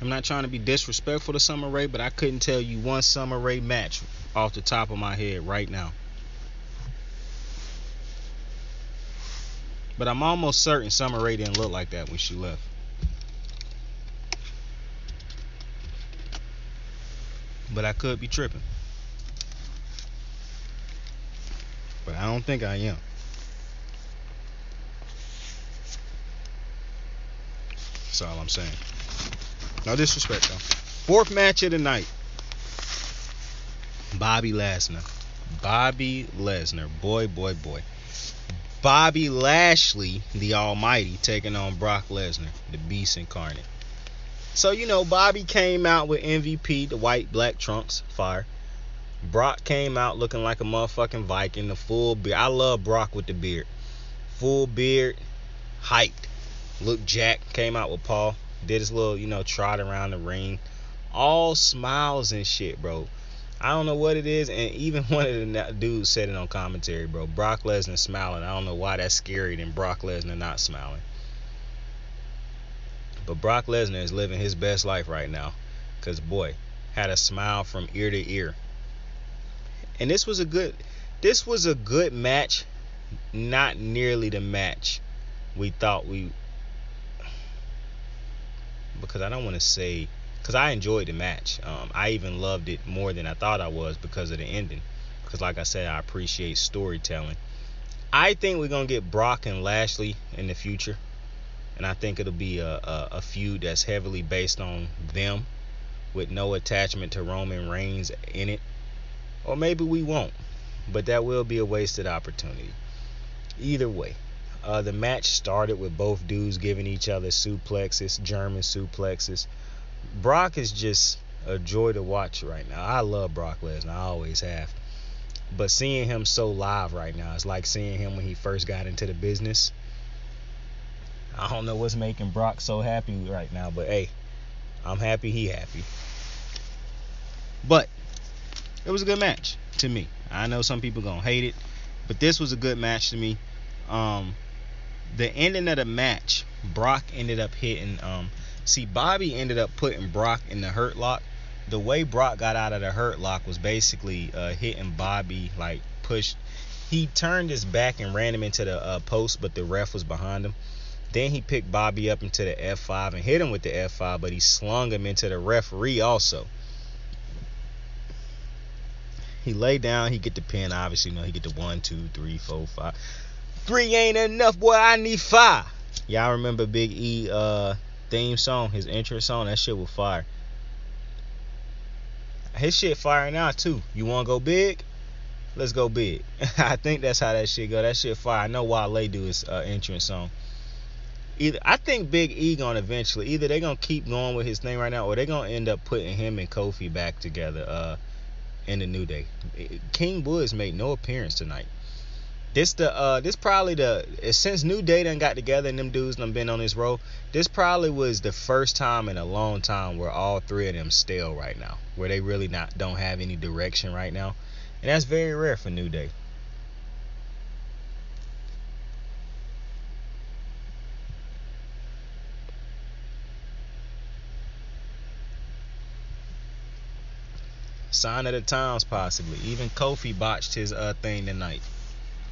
I'm not trying to be disrespectful to Summer Rae, but I couldn't tell you one Summer Rae match off the top of my head right now. But I'm almost certain Summer Rae didn't look like that when she left. But I could be tripping. But I don't think I am. That's all I'm saying. No disrespect, though. Fourth match of the night. Bobby Lesnar. Boy. Bobby Lashley, the Almighty, taking on Brock Lesnar, the Beast Incarnate. So, you know, Bobby came out with MVP, the white, black trunks, fire. Brock came out looking like a motherfucking Viking, the full beard. I love Brock with the beard. Full beard, hyped, looked jacked, came out with Paul, did his little, trot around the ring. All smiles and shit, bro. I don't know what it is, and even one of the dudes said it on commentary, bro. Brock Lesnar smiling. I don't know why that's scarier than Brock Lesnar not smiling. But Brock Lesnar is living his best life right now, because, boy, had a smile from ear to ear. And this was a good match. Not nearly the match we thought because I don't want to say, because I enjoyed the match. I even loved it more than I thought I was because of the ending. Because like I said, I appreciate storytelling. I think we're going to get Brock and Lashley in the future. And I think it'll be a feud that's heavily based on them, with no attachment to Roman Reigns in it. Or maybe we won't. But that will be a wasted opportunity. Either way, the match started with both dudes giving each other suplexes, German suplexes. Brock is just a joy to watch right now. I love Brock Lesnar. I always have. But seeing him so live right now, it's like seeing him when he first got into the business. I don't know what's making Brock so happy right now, but hey, I'm happy he happy. But it was a good match to me. I know some people gonna hate it, but this was a good match to me. The ending of the match, Brock ended up hitting. Bobby ended up putting Brock in the hurt lock. The way Brock got out of the hurt lock was basically hitting Bobby, like pushed. He turned his back and ran him into the post, but the ref was behind him. Then he picked Bobby up into the F5 and hit him with the F5, but he slung him into the referee also. He lay down, he get the pin, obviously, he get the 1, 2, 3, 4, 5. 3 ain't enough, boy, I need 5. Y'all remember Big E theme song, his entrance song? That shit was fire. His shit fire now too. You wanna go big? Let's go big. I think that's how that shit go. That shit fire. I know Wale do his entrance song. I think Big E gonna eventually, either they gonna keep going with his thing right now, or they gonna end up putting him and Kofi back together in the New Day. King Woods made no appearance tonight. This probably since New Day done got together and them dudes done been on this road, this probably was the first time in a long time where all three of them stale right now, where they really don't have any direction right now, and that's very rare for New Day. Sign of the times, possibly. Even Kofi botched his thing tonight.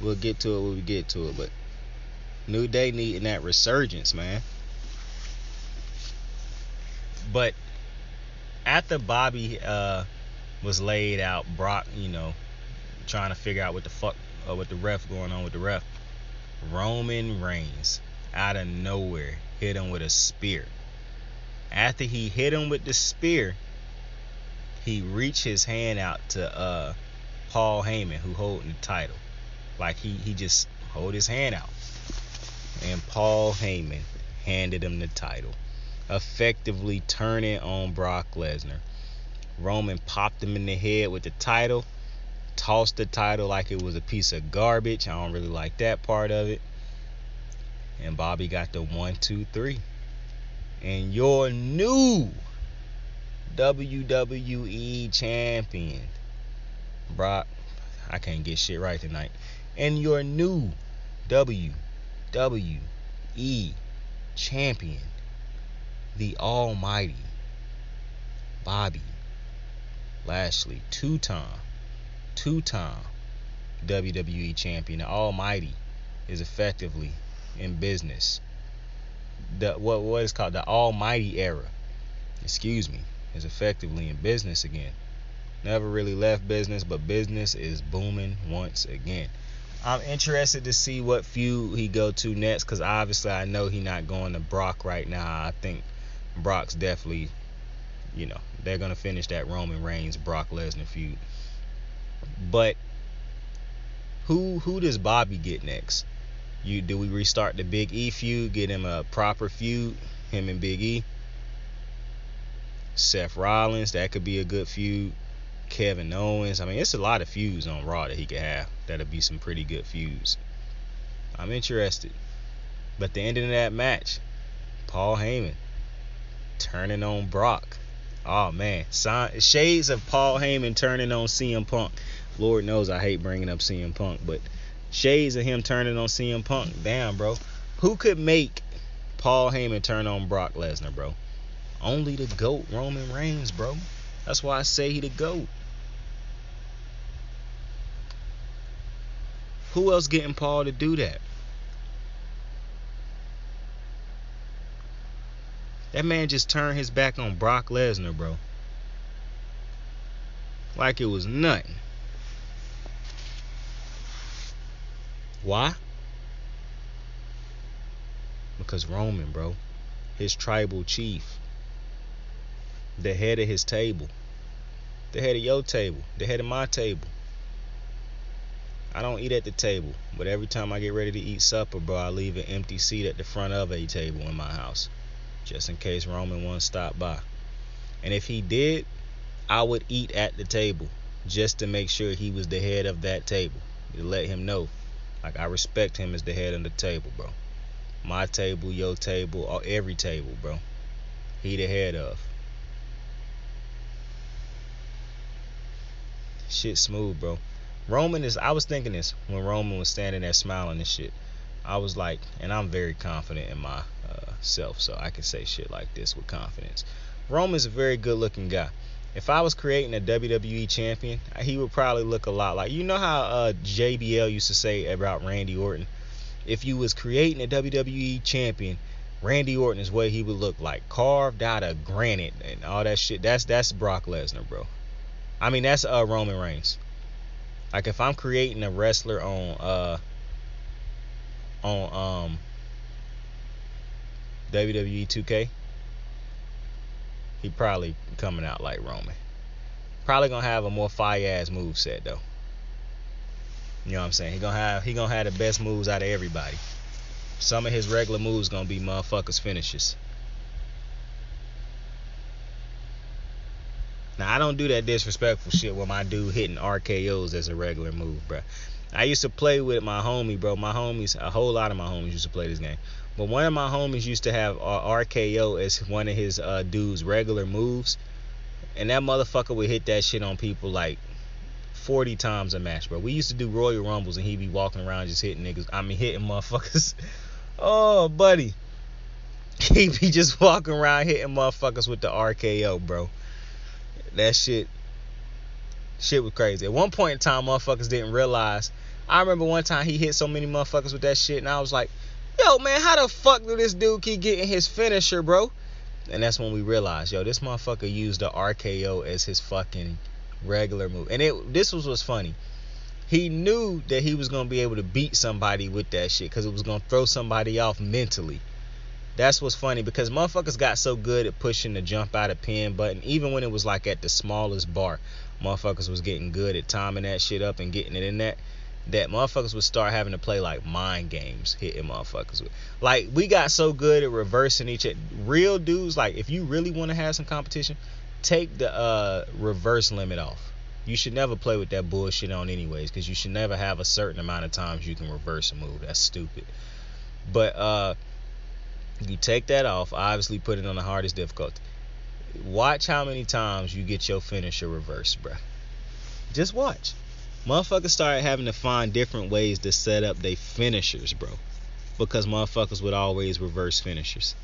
We'll get to it when we get to it, but New Day needing that resurgence, man. But after Bobby was laid out, Brock, trying to figure out what the fuck with the ref going on with the ref. Roman Reigns out of nowhere hit him with a spear. After he hit him with the spear, he reached his hand out to Paul Heyman, who holding the title. Like he just hold his hand out. And Paul Heyman handed him the title, effectively turning on Brock Lesnar. Roman popped him in the head with the title, tossed the title like it was a piece of garbage. I don't really like that part of it. And Bobby got the 1, 2, 3. And your new WWE champion, Brock, I can't get shit right tonight. And your new WWE champion, the almighty Bobby Lashley, two-time WWE champion. The almighty is effectively in business. What is called the almighty era, is effectively in business again. Never really left business, but business is booming once again. I'm interested to see what feud he go to next, because obviously I know he not going to Brock right now. I think Brock's definitely, they're going to finish that Roman Reigns Brock Lesnar feud. But who does Bobby get next? Do we restart the Big E feud, get him a proper feud, him and Big E? Seth Rollins, that could be a good feud. Kevin Owens. I mean, it's a lot of feuds on Raw that he could have. That'll be some pretty good feuds. I'm interested. But the ending of that match, Paul Heyman turning on Brock. Oh man, shades of Paul Heyman turning on CM Punk. Lord knows I hate bringing up CM Punk, but shades of him turning on CM Punk. Damn, bro. Who could make Paul Heyman turn on Brock Lesnar, bro? Only the GOAT, Roman Reigns, bro. That's why I say he the GOAT. Who else getting Paul to do that? That man just turned his back on Brock Lesnar, bro. Like it was nothing. Why? Because Roman, bro. His tribal chief. The head of his table. The head of your table. The head of my table. I don't eat at the table, but every time I get ready to eat supper, bro, I leave an empty seat at the front of a table in my house, just in case Roman wants to stop by. And if he did, I would eat at the table, just to make sure he was the head of that table, to let him know, like, I respect him as the head of the table, bro. My table, your table, or every table, bro. He the head of. Shit smooth, bro. I was thinking this when Roman was standing there smiling and shit. I was like, and I'm very confident in my self, so I can say shit like this with confidence. Roman's a very good looking guy. If I was creating a WWE champion, he would probably look a lot like, you know how JBL used to say about Randy Orton? If you was creating a WWE champion, Randy Orton is what he would look like, carved out of granite and all that shit. That's Brock Lesnar, bro. I mean, that's Roman Reigns. Like, if I'm creating a wrestler on WWE 2K, he probably coming out like Roman. Probably gonna have a more fire ass move set though. You know what I'm saying? He gonna have the best moves out of everybody. Some of his regular moves gonna be motherfuckers finishes. Now, I don't do that disrespectful shit where my dude hitting RKOs as a regular move, bro. I used to play with my homie, bro. My homies, a whole lot of my homies used to play this game. But one of my homies used to have RKO as one of his dude's regular moves. And that motherfucker would hit that shit on people like 40 times a match, bro. We used to do Royal Rumbles and he'd be walking around just hitting niggas. I mean, hitting motherfuckers. Oh, buddy. He'd be just walking around hitting motherfuckers with the RKO, bro. That shit was crazy. At one point in time, motherfuckers didn't realize. I remember one time he hit so many motherfuckers with that shit, and I was like, yo, man, how the fuck do this dude keep getting his finisher, bro? And that's when we realized, yo, this motherfucker used the RKO as his fucking regular move. And this was what's funny. He knew that he was going to be able to beat somebody with that shit because it was going to throw somebody off mentally. That's what's funny, because motherfuckers got so good at pushing the jump out of pin button. Even when it was like at the smallest bar, motherfuckers was getting good at timing that shit up and getting it in that motherfuckers would start having to play like mind games, hitting motherfuckers with. Like, we got so good at reversing each other. Real dudes, like, if you really want to have some competition, take the reverse limit off. You should never play with that bullshit on anyways, because you should never have a certain amount of times you can reverse a move. That's stupid. But you take that off, obviously put it on the hardest difficulty. Watch how many times you get your finisher reversed, bruh. Just watch. Motherfuckers started having to find different ways to set up their finishers, bro. Because motherfuckers would always reverse finishers.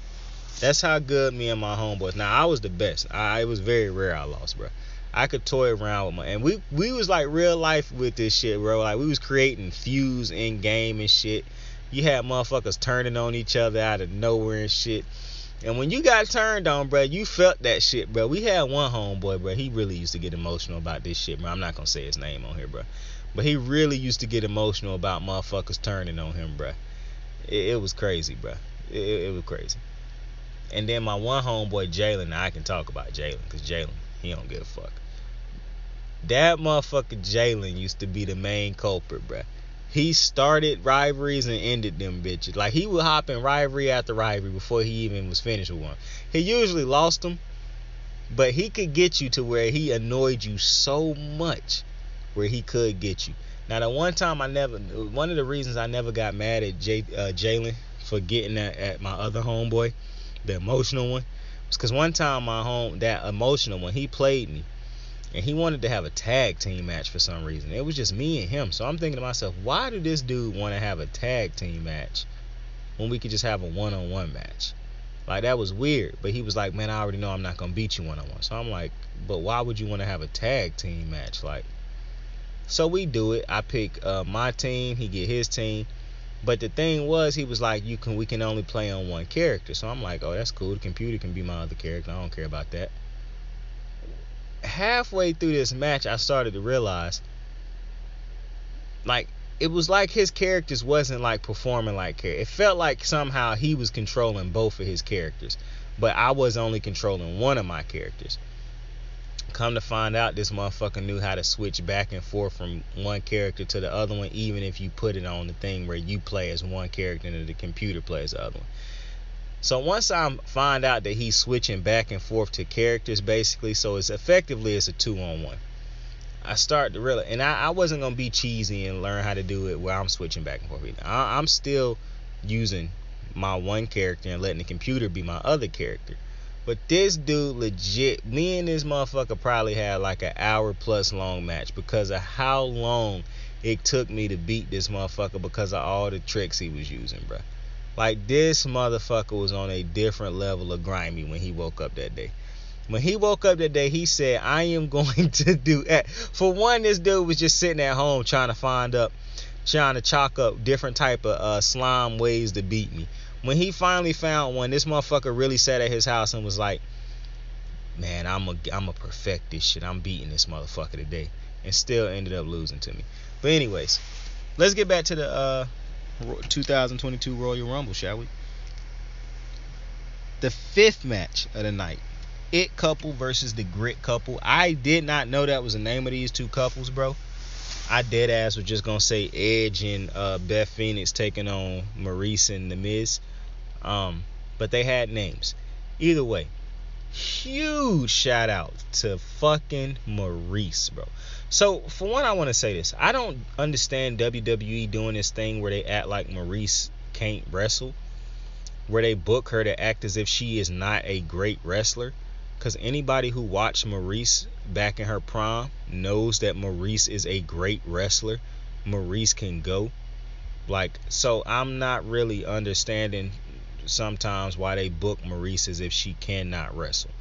That's how good me and my homeboys. Now, I was the best. It was very rare I lost, bro. I could toy around with and we was like real life with this shit, bro. Like, we was creating feuds in game and shit. You had motherfuckers turning on each other out of nowhere and shit. And when you got turned on, bro, you felt that shit, bro. We had one homeboy, bro. He really used to get emotional about this shit, bro. I'm not going to say his name on here, bro. But he really used to get emotional about motherfuckers turning on him, bro. It was crazy, bro. It was crazy. And then my one homeboy, Jalen. Now, I can talk about Jalen, because Jalen, he don't give a fuck. That motherfucker Jalen used to be the main culprit, bro. He started rivalries and ended them bitches. Like, he would hop in rivalry after rivalry before he even was finished with one. He usually lost them, but he could get you to where he annoyed you so much where he could get you. Now, the one time one of the reasons I never got mad at Jalen for getting at my other homeboy, the emotional one. It's because one time that emotional one, he played me. And he wanted to have a tag team match for some reason. It was just me and him. So I'm thinking to myself, why did this dude want to have a tag team match when we could just have a one-on-one match? Like, that was weird. But he was like, man, I already know I'm not going to beat you one-on-one. So I'm like, but why would you want to have a tag team match? Like, so we do it. I pick my team. He get his team. But the thing was, he was like, we can only play on one character. So I'm like, oh, that's cool. The computer can be my other character. I don't care about that. Halfway through this match, I started to realize, like, it was like his characters wasn't like performing like characters. It felt like somehow he was controlling both of his characters, but I was only controlling one of my characters. Come to find out, this motherfucker knew how to switch back and forth from one character to the other one, even if you put it on the thing where you play as one character and the computer plays the other one. So once I find out that he's switching back and forth to characters, basically, so it's a 2-on-1. I start to realize, and I wasn't going to be cheesy and learn how to do it where I'm switching back and forth. I'm still using my one character and letting the computer be my other character. But this dude legit, me and this motherfucker probably had like an hour plus long match because of how long it took me to beat this motherfucker because of all the tricks he was using, bro. Like, this motherfucker was on a different level of grimy when he woke up that day. When he woke up that day, he said, I am going to do that. For one, this dude was just sitting at home trying to chalk up different type of slime ways to beat me. When he finally found one, this motherfucker really sat at his house and was like, man, I'm a perfect this shit. I'm beating this motherfucker today. And still ended up losing to me. But anyways, let's get back to the 2022 Royal Rumble, shall we? The 5th match of the night. It couple versus the Grit couple. I did not know that was the name of these two couples, bro. I dead ass was just gonna say Edge and Beth Phoenix taking on Maryse and The Miz. But they had names. Either way, huge shout out to fucking Maryse, bro. So, for one, I want to say this. I don't understand WWE doing this thing where they act like Maryse can't wrestle, where they book her to act as if she is not a great wrestler. Because anybody who watched Maryse back in her prime knows that Maryse is a great wrestler. Maryse can go. Like, so I'm not really understanding sometimes why they book Maryse as if she cannot wrestle.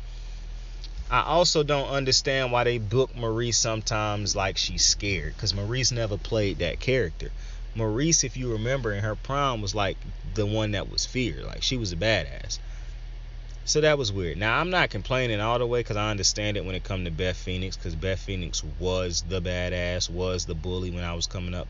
I also don't understand why they book Maryse sometimes like she's scared, because Maryse never played that character. Maryse, if you remember, in her prime was like the one that was feared. Like, she was a badass. So that was weird. Now, I'm not complaining all the way, because I understand it when it comes to Beth Phoenix, because Beth Phoenix was the badass, was the bully when I was coming up.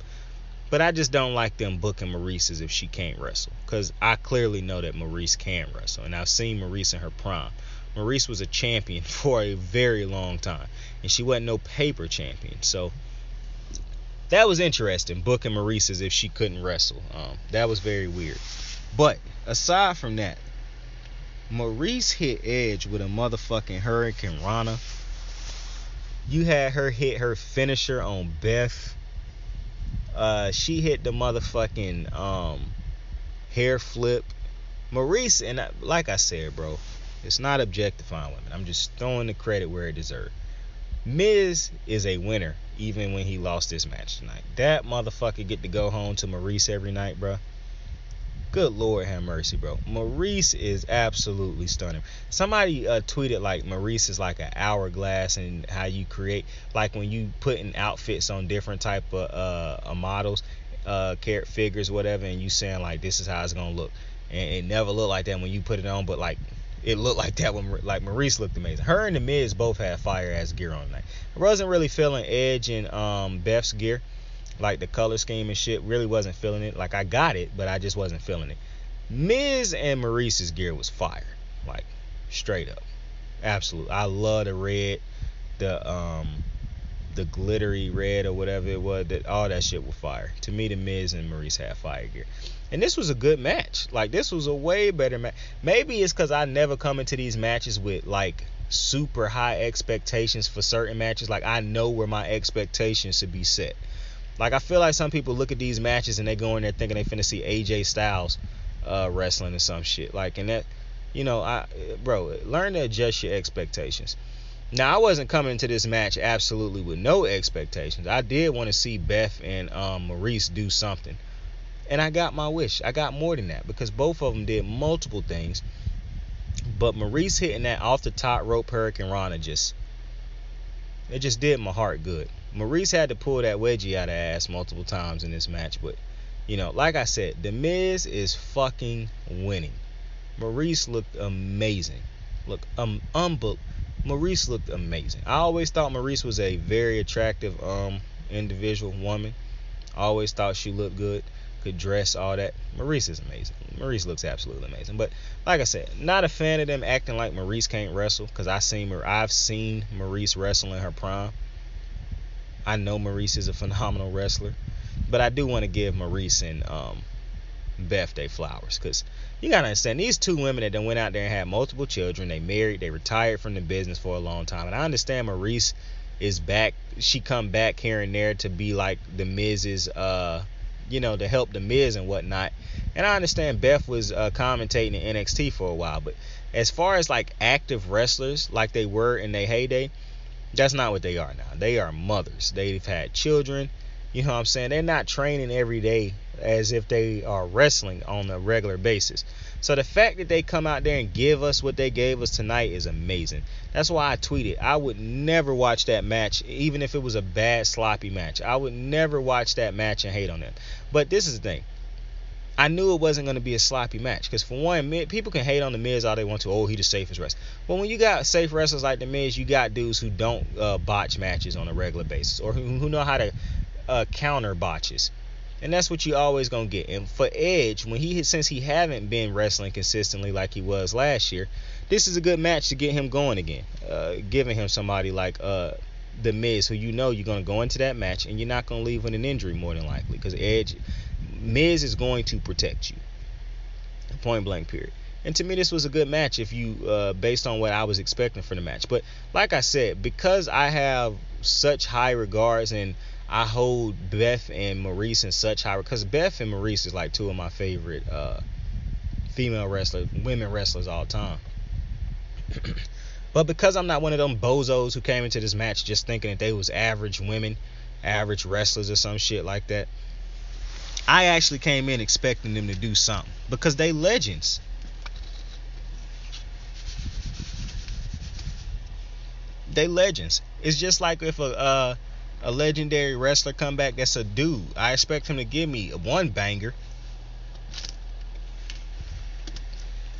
But I just don't like them booking Maryse as if she can't wrestle, because I clearly know that Maryse can wrestle, and I've seen Maryse in her prime. Maryse was a champion for a very long time, and she wasn't no paper champion. So that was interesting, booking Maryse as if she couldn't wrestle. That was very weird. But aside from that, Maryse hit Edge with a motherfucking Hurricane Rana. You had her hit her finisher on Beth. She hit the motherfucking hair flip. Maryse, and like I said, bro, it's not objectifying women. I'm just throwing the credit where it deserves. Miz is a winner, even when he lost this match tonight. That motherfucker get to go home to Maryse every night, bro. Good Lord have mercy, bro. Maryse is absolutely stunning. Somebody tweeted like Maryse is like an hourglass, and how you create, like when you put in outfits on different type of models, carat figures, whatever, and you saying like this is how it's gonna look, and it never looked like that when you put it on, but like it looked like that when like Maryse looked amazing. Her and The Miz both had fire ass gear on tonight. I wasn't really feeling Edge and Beth's gear. Like the color scheme and shit, really wasn't feeling it. Like, I got it, but I just wasn't feeling it. Miz and Maryse's gear was fire. Like, straight up. Absolutely. I love the red, the glittery red or whatever it was. All that shit was fire. To me, the Miz and Maryse had fire gear. And this was a good match. Like, this was a way better match. Maybe it's because I never come into these matches with, like, super high expectations for certain matches. Like, I know where my expectations should be set. Like, I feel like some people look at these matches and they go in there thinking they finna see AJ Styles wrestling or some shit. Like, and that, learn to adjust your expectations. Now, I wasn't coming into this match absolutely with no expectations. I did want to see Beth and Maryse do something. And I got my wish. I got more than that because both of them did multiple things. But Maryse hitting that off the top rope Hurricane Rana it just did my heart good. Maryse had to pull that wedgie out of her ass multiple times in this match. But, like I said, The Miz is fucking winning. Maryse looked amazing. Maryse looked amazing. I always thought Maryse was a very attractive individual woman. I always thought she looked good, could dress, all that. Maryse is amazing. Maryse looks absolutely amazing. But like I said, not a fan of them acting like Maryse can't wrestle, because I've seen Maryse wrestle in her prime. I know Maryse is a phenomenal wrestler, but I do want to give Maryse and Beth their flowers, because you gotta understand, these two women that done went out there and had multiple children, they married, they retired from the business for a long time. And I understand Maryse is back, she come back here and there to be like the Miz's to help the Miz and whatnot. And I understand Beth was commentating in NXT for a while, but as far as like active wrestlers like they were in their heyday, that's not what they are now. They are mothers. They've had children. You know what I'm saying? They're not training every day as if they are wrestling on a regular basis. So the fact that they come out there and give us what they gave us tonight is amazing. That's why I tweeted, I would never watch that match, even if it was a bad, sloppy match. I would never watch that match and hate on them. But this is the thing. I knew it wasn't going to be a sloppy match. Because for one, people can hate on The Miz all they want to. Oh, he the safest wrestler. But when you got safe wrestlers like The Miz, you got dudes who don't botch matches on a regular basis. Or who know how to counter botches. And that's what you always gonna get. And for Edge, since he haven't been wrestling consistently like he was last year, this is a good match to get him going again. Giving him somebody like The Miz, who you're gonna go into that match and you're not gonna leave with an injury more than likely, because Miz is going to protect you. Point blank period. And to me, this was a good match if you based on what I was expecting for the match. But like I said, because I have such high regards and I hold Beth and Maryse in such high, because Beth and Maryse is like two of my favorite women wrestlers all time. But because I'm not one of them bozos who came into this match just thinking that they was average women, average wrestlers or some shit like that, I actually came in expecting them to do something, because they legends. They legends. It's just like if a legendary wrestler come back that's a dude, I expect him to give me one banger.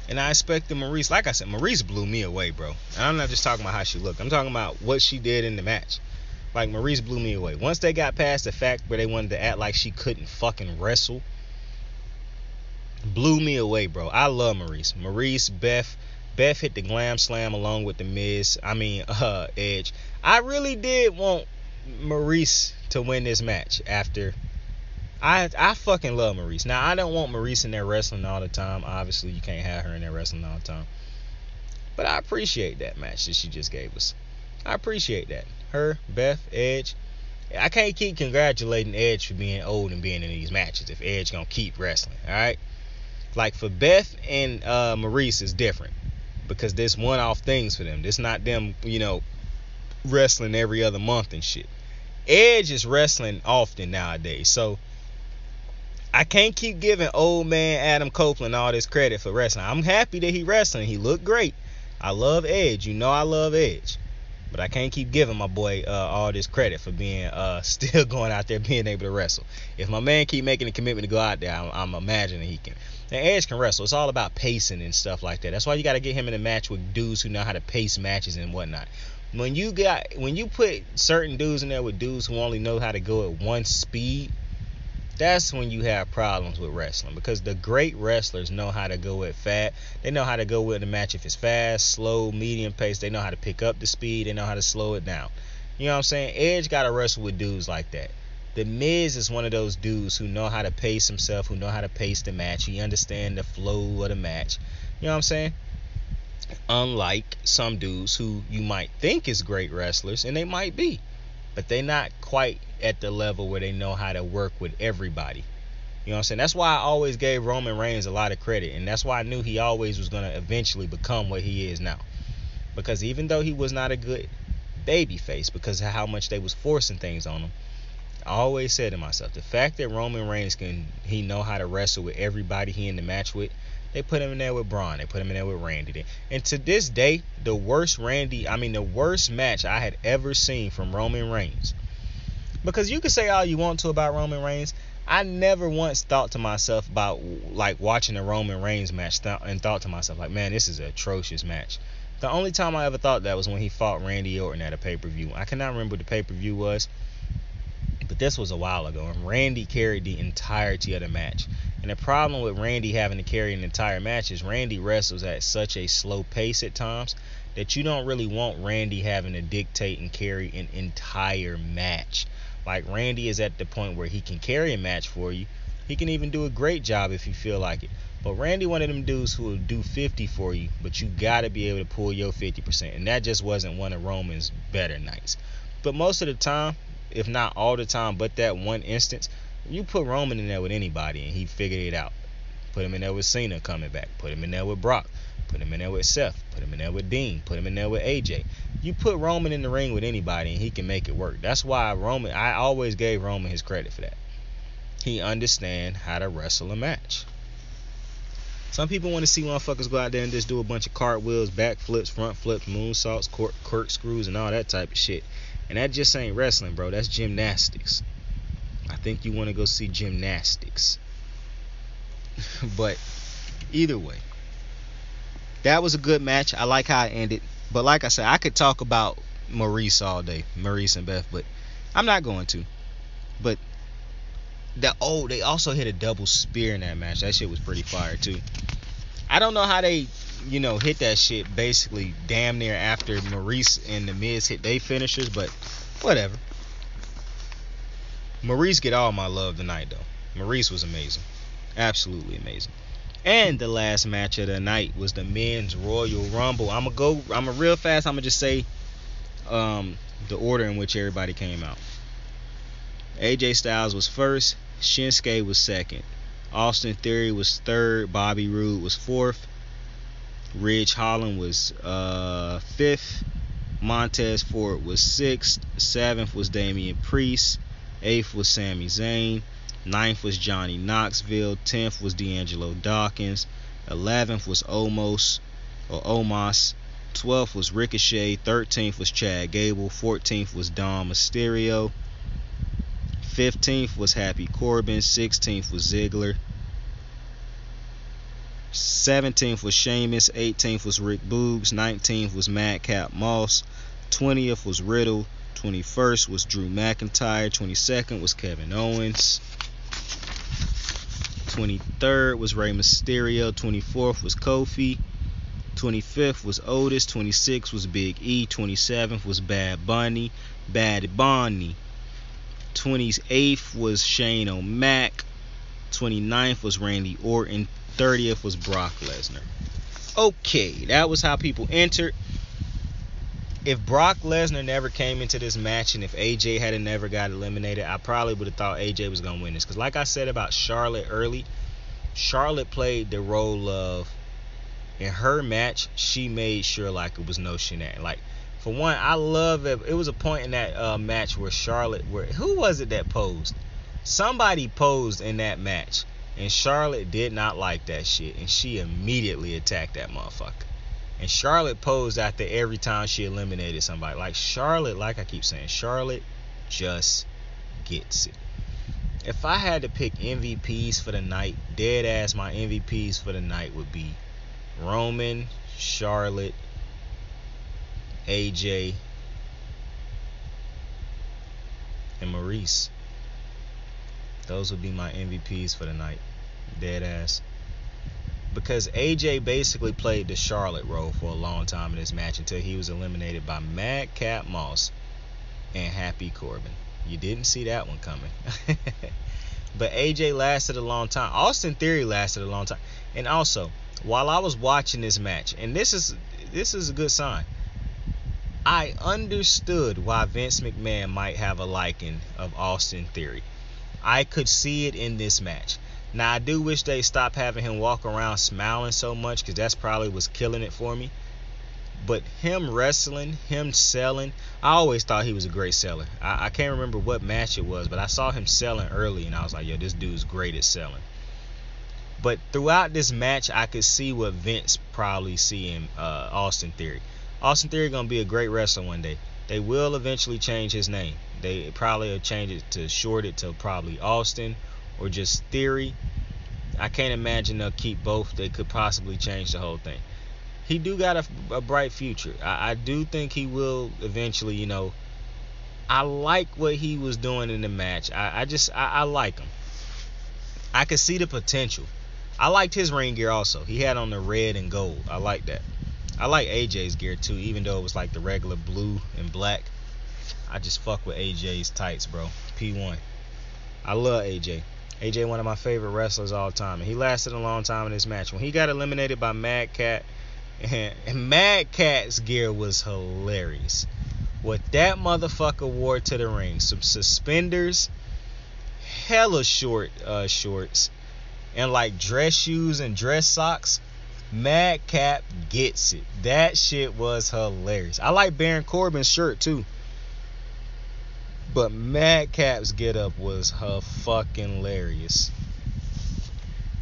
And I expect Maryse, like I said, Maryse blew me away, bro. And I'm not just talking about how she looked. I'm talking about what she did in the match. Like, Maryse blew me away. Once they got past the fact where they wanted to act like she couldn't fucking wrestle, blew me away, bro. I love Maryse. Maryse, Beth hit the glam slam along with the Edge. I really did want Maryse to win this match after. I fucking love Maryse. Now, I don't want Maryse in there wrestling all the time. Obviously, you can't have her in there wrestling all the time. But I appreciate that match that she just gave us. I appreciate that. Her, Beth, Edge. I can't keep congratulating Edge for being old and being in these matches if Edge gonna keep wrestling, alright? Like, for Beth and Maryse is different, because there's one-off things for them. It's not them, wrestling every other month and shit. Edge is wrestling often nowadays, so I can't keep giving old man Adam Copeland all this credit for wrestling. I'm happy that he wrestling. He looked great. I love Edge. I love Edge. But I can't keep giving my boy all this credit for being still going out there being able to wrestle. If my man keep making a commitment to go out there, I'm imagining he can. Now, Edge can wrestle. It's all about pacing and stuff like that. That's why you got to get him in a match with dudes who know how to pace matches and whatnot. When you put certain dudes in there with dudes who only know how to go at one speed, that's when you have problems with wrestling, because the great wrestlers know how to go at fast. They know how to go with the match if it's fast, slow, medium pace. They know how to pick up the speed. They know how to slow it down. You know what I'm saying? Edge got to wrestle with dudes like that. The Miz is one of those dudes who know how to pace himself, who know how to pace the match. He understands the flow of the match. You know what I'm saying? Unlike some dudes who you might think is great wrestlers, and they might be, but they're not quite at the level where they know how to work with everybody. You know what I'm saying? That's why I always gave Roman Reigns a lot of credit, and that's why I knew he always was going to eventually become what he is now. Because even though he was not a good babyface because of how much they was forcing things on him, I always said to myself, the fact that Roman Reigns he know how to wrestle with everybody he in the match with, they put him in there with Braun, they put him in there with Randy. And to this day, the worst match I had ever seen from Roman Reigns. Because you can say all you want to about Roman Reigns, I never once thought to myself about like watching a Roman Reigns match and thought to myself like, man, this is an atrocious match. The only time I ever thought that was when he fought Randy Orton at a pay-per-view. I cannot remember what the pay-per-view was, but this was a while ago, and Randy carried the entirety of the match. And the problem with Randy having to carry an entire match is Randy wrestles at such a slow pace at times that you don't really want Randy having to dictate and carry an entire match. Like, Randy is at the point where he can carry a match for you. He can even do a great job if you feel like it. But Randy one of them dudes who will do 50 for you, but you got to be able to pull your 50%. And that just wasn't one of Roman's better nights. But most of the time, if not all the time, but that one instance, you put Roman in there with anybody and he figured it out. Put him in there with Cena coming back. Put him in there with Brock. Put him in there with Seth. Put him in there with Dean. Put him in there with AJ. You put Roman in the ring with anybody and he can make it work. That's why I always gave Roman his credit for that. He understands how to wrestle a match. Some people want to see motherfuckers go out there and just do a bunch of cartwheels, backflips, front flips, moonsaults, corkscrews, and all that type of shit. And that just ain't wrestling, bro. That's gymnastics. I think you want to go see gymnastics. But either way, that was a good match. I like how it ended. But like I said, I could talk about Maryse all day, Maryse and Beth, but I'm not going to. But they also hit a double spear in that match. That shit was pretty fire too. I don't know how they, hit that shit basically damn near after Maryse and The Miz hit their finishers, but whatever. Maryse get all my love tonight though. Maryse was amazing. Absolutely amazing. And the last match of the night was the men's Royal Rumble. I'm real fast. I'm gonna just say the order in which everybody came out. AJ Styles was first, Shinsuke was second, Austin Theory was third, Bobby Roode was fourth, Ridge Holland was fifth, Montez Ford was sixth, seventh was Damian Priest, eighth was Sami Zayn, ninth was Johnny Knoxville, 10th was D'Angelo Dawkins, 11th was Omos, 12th was Ricochet, 13th was Chad Gable, 14th was Dom Mysterio, 15th was Happy Corbin, 16th was Ziggler, 17th was Sheamus, 18th was Rick Boogs, 19th was Madcap Moss, 20th was Riddle, 21st was Drew McIntyre, 22nd was Kevin Owens, 23rd was Rey Mysterio, 24th was Kofi, 25th was Otis, 26th was Big E, 27th was Bad Bunny, 28th was Shane O'Mac, 29th was Randy Orton, 30th was Brock Lesnar. Okay, that was how people entered. If Brock Lesnar never came into this match and if AJ had never got eliminated, I probably would have thought AJ was going to win this. Because like I said about Charlotte early, Charlotte played the role of, in her match, she made sure like it was no shenanigans. Like, for one, I love it was a point in that match where who was it that posed? Somebody posed in that match. And Charlotte did not like that shit. And she immediately attacked that motherfucker. And Charlotte posed after every time she eliminated somebody. Like Charlotte, like I keep saying, Charlotte just gets it. If I had to pick MVPs for the night, dead ass, my MVPs for the night would be Roman, Charlotte, AJ, and Maryse. Those would be my MVPs for the night. Dead ass. Because AJ basically played the Charlotte role for a long time in this match until he was eliminated by Madcap Moss and Happy Corbin. You didn't see that one coming. But AJ lasted a long time. Austin Theory lasted a long time. And also, while I was watching this match, and this is a good sign, I understood why Vince McMahon might have a liking of Austin Theory. I could see it in this match. Now, I do wish they stopped having him walk around smiling so much, because that's probably was killing it for me. But him wrestling, him selling, I always thought he was a great seller. I can't remember what match it was, but I saw him selling early, and I was like, yo, this dude's great at selling. But throughout this match, I could see what Vince probably see in Austin Theory. Austin Theory going to be a great wrestler one day. They will eventually change his name. They probably will change it to short it to probably Austin or just Theory. I can't imagine they'll keep both. They could possibly change the whole thing. He do got a bright future. I do think he will eventually, you know. I like what he was doing in the match. I like him. I could see the potential. I liked his ring gear also. He had on the red and gold. I like that. I like AJ's gear too, even though it was like the regular blue and black. I just fuck with AJ's tights, bro. P1. I love AJ. AJ, one of my favorite wrestlers all time. And he lasted a long time in this match. When he got eliminated by Mad Cat, and Mad Cat's gear was hilarious. What that motherfucker wore to the ring. Some suspenders, hella short shorts, and like dress shoes and dress socks. Mad Cat gets it. That shit was hilarious. I like Baron Corbin's shirt too. But Mad Cat's get up was her fucking hilarious.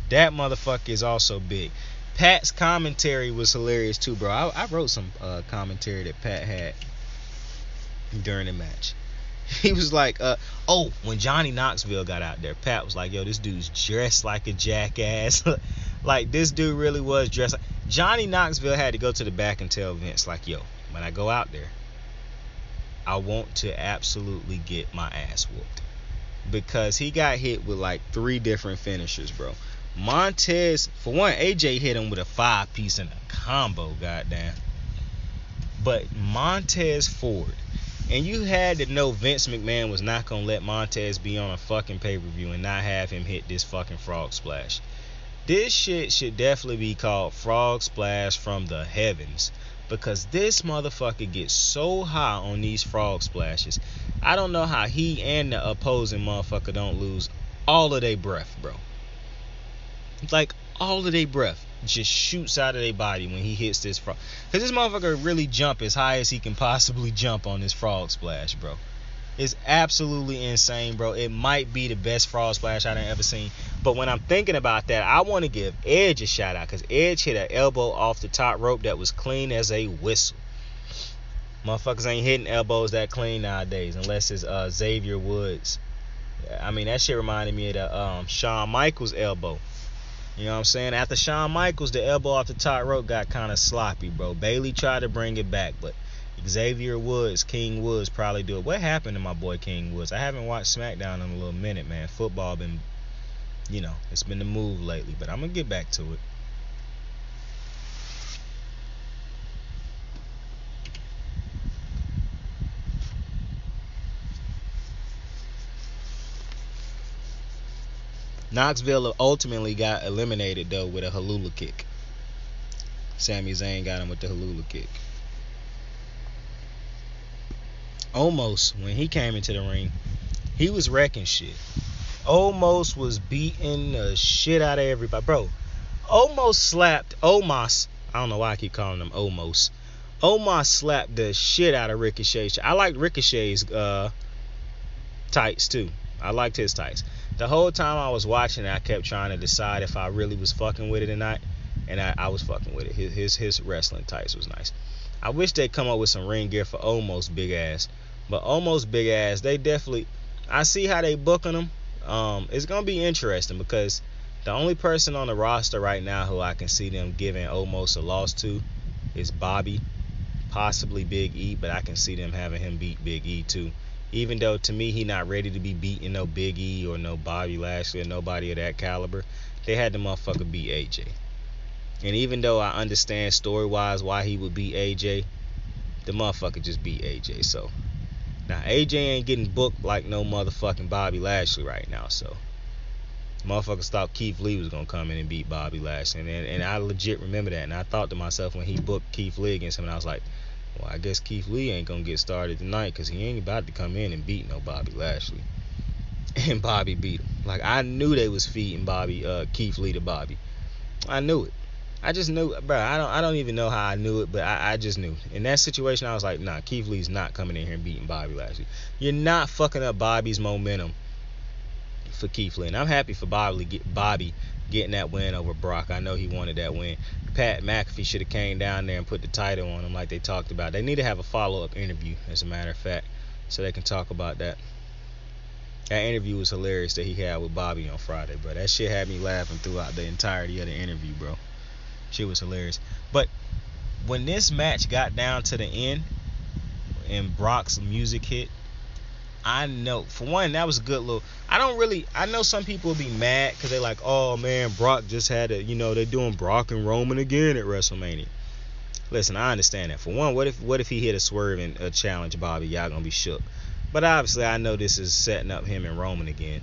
That motherfucker is also big. Pat's commentary was hilarious too, bro. I wrote some commentary that Pat had during the match. He was like, when Johnny Knoxville got out there, Pat was like, yo, this dude's dressed like a jackass. Like, this dude really was dressed like... Johnny Knoxville had to go to the back and tell Vince, like, yo, when I go out there, I want to absolutely get my ass whooped. Because he got hit with like 3 different finishers, bro. Montez, for one, AJ hit him with a 5-piece and a combo, goddamn. But Montez Ford, and you had to know Vince McMahon was not going to let Montez be on a fucking pay-per-view and not have him hit this fucking frog splash. This shit should definitely be called Frog Splash from the Heavens. Because this motherfucker gets so high on these frog splashes. I don't know how he and the opposing motherfucker don't lose all of their breath, bro. Like, all of their breath just shoots out of their body when he hits this frog. Because this motherfucker really jump as high as he can possibly jump on this frog splash, bro. It's absolutely insane, bro. It might be the best frog splash I've ever seen. But when I'm thinking about that, I want to give Edge a shout out. Because Edge hit an elbow off the top rope that was clean as a whistle. Motherfuckers ain't hitting elbows that clean nowadays. Unless it's Xavier Woods. I mean, that shit reminded me of the Shawn Michaels elbow. You know what I'm saying? After Shawn Michaels, the elbow off the top rope got kind of sloppy, bro. Bailey tried to bring it back, but Xavier Woods, King Woods, probably do it. What happened to my boy King Woods? I haven't watched SmackDown in a little minute, man. Football been, you know, it's been the move lately, but I'm going to get back to it. Knoxville ultimately got eliminated, though, with a Halula kick. Sami Zayn got him with the Halula kick. Almost, when he came into the ring, he was wrecking shit. Almost was beating the shit out of everybody. Bro, almost slapped Omos. I don't know why I keep calling him Omos. Omos slapped the shit out of Ricochet. I liked Ricochet's tights, too. I liked his tights. The whole time I was watching it, I kept trying to decide if I really was fucking with it or not. And I was fucking with it. His wrestling tights was nice. I wish they'd come up with some ring gear for Omos big ass. But Omos big ass, they definitely... I see how they booking them. It's going to be interesting because the only person on the roster right now who I can see them giving Omos a loss to is Bobby. Possibly Big E, but I can see them having him beat Big E too. Even though, to me, he not ready to be beating no Big E or no Bobby Lashley or nobody of that caliber. They had the motherfucker beat AJ. And even though I understand story-wise why he would beat AJ, the motherfucker just beat AJ. So, now AJ ain't getting booked like no motherfucking Bobby Lashley right now. So, motherfuckers thought Keith Lee was going to come in and beat Bobby Lashley. And I legit remember that. And I thought to myself when he booked Keith Lee against him, and I was like, well, I guess Keith Lee ain't going to get started tonight because he ain't about to come in and beat no Bobby Lashley. and Bobby beat him. Like, I knew they was feeding Keith Lee to Bobby. I knew it. I just knew, bro. I don't even know how I knew it, but I just knew. In that situation, I was like, nah, Keith Lee's not coming in here and beating Bobby last week. You're not fucking up Bobby's momentum for Keith Lee. And I'm happy for Bobby getting that win over Brock. I know he wanted that win. Pat McAfee should have came down there and put the title on him like they talked about. They need to have a follow-up interview, as a matter of fact, so they can talk about that. That interview was hilarious that he had with Bobby on Friday, bro. That shit had me laughing throughout the entirety of the interview, bro. Shit was hilarious. But when this match got down to the end and Brock's music hit, I know, for one, that was a good little... I know some people will be mad because they're like, oh, man, Brock just had a... they're doing Brock and Roman again at WrestleMania. Listen, I understand that. For one, what if he hit a swerve and challenge Bobby? Y'all gonna be shook. But obviously, I know this is setting up him and Roman again.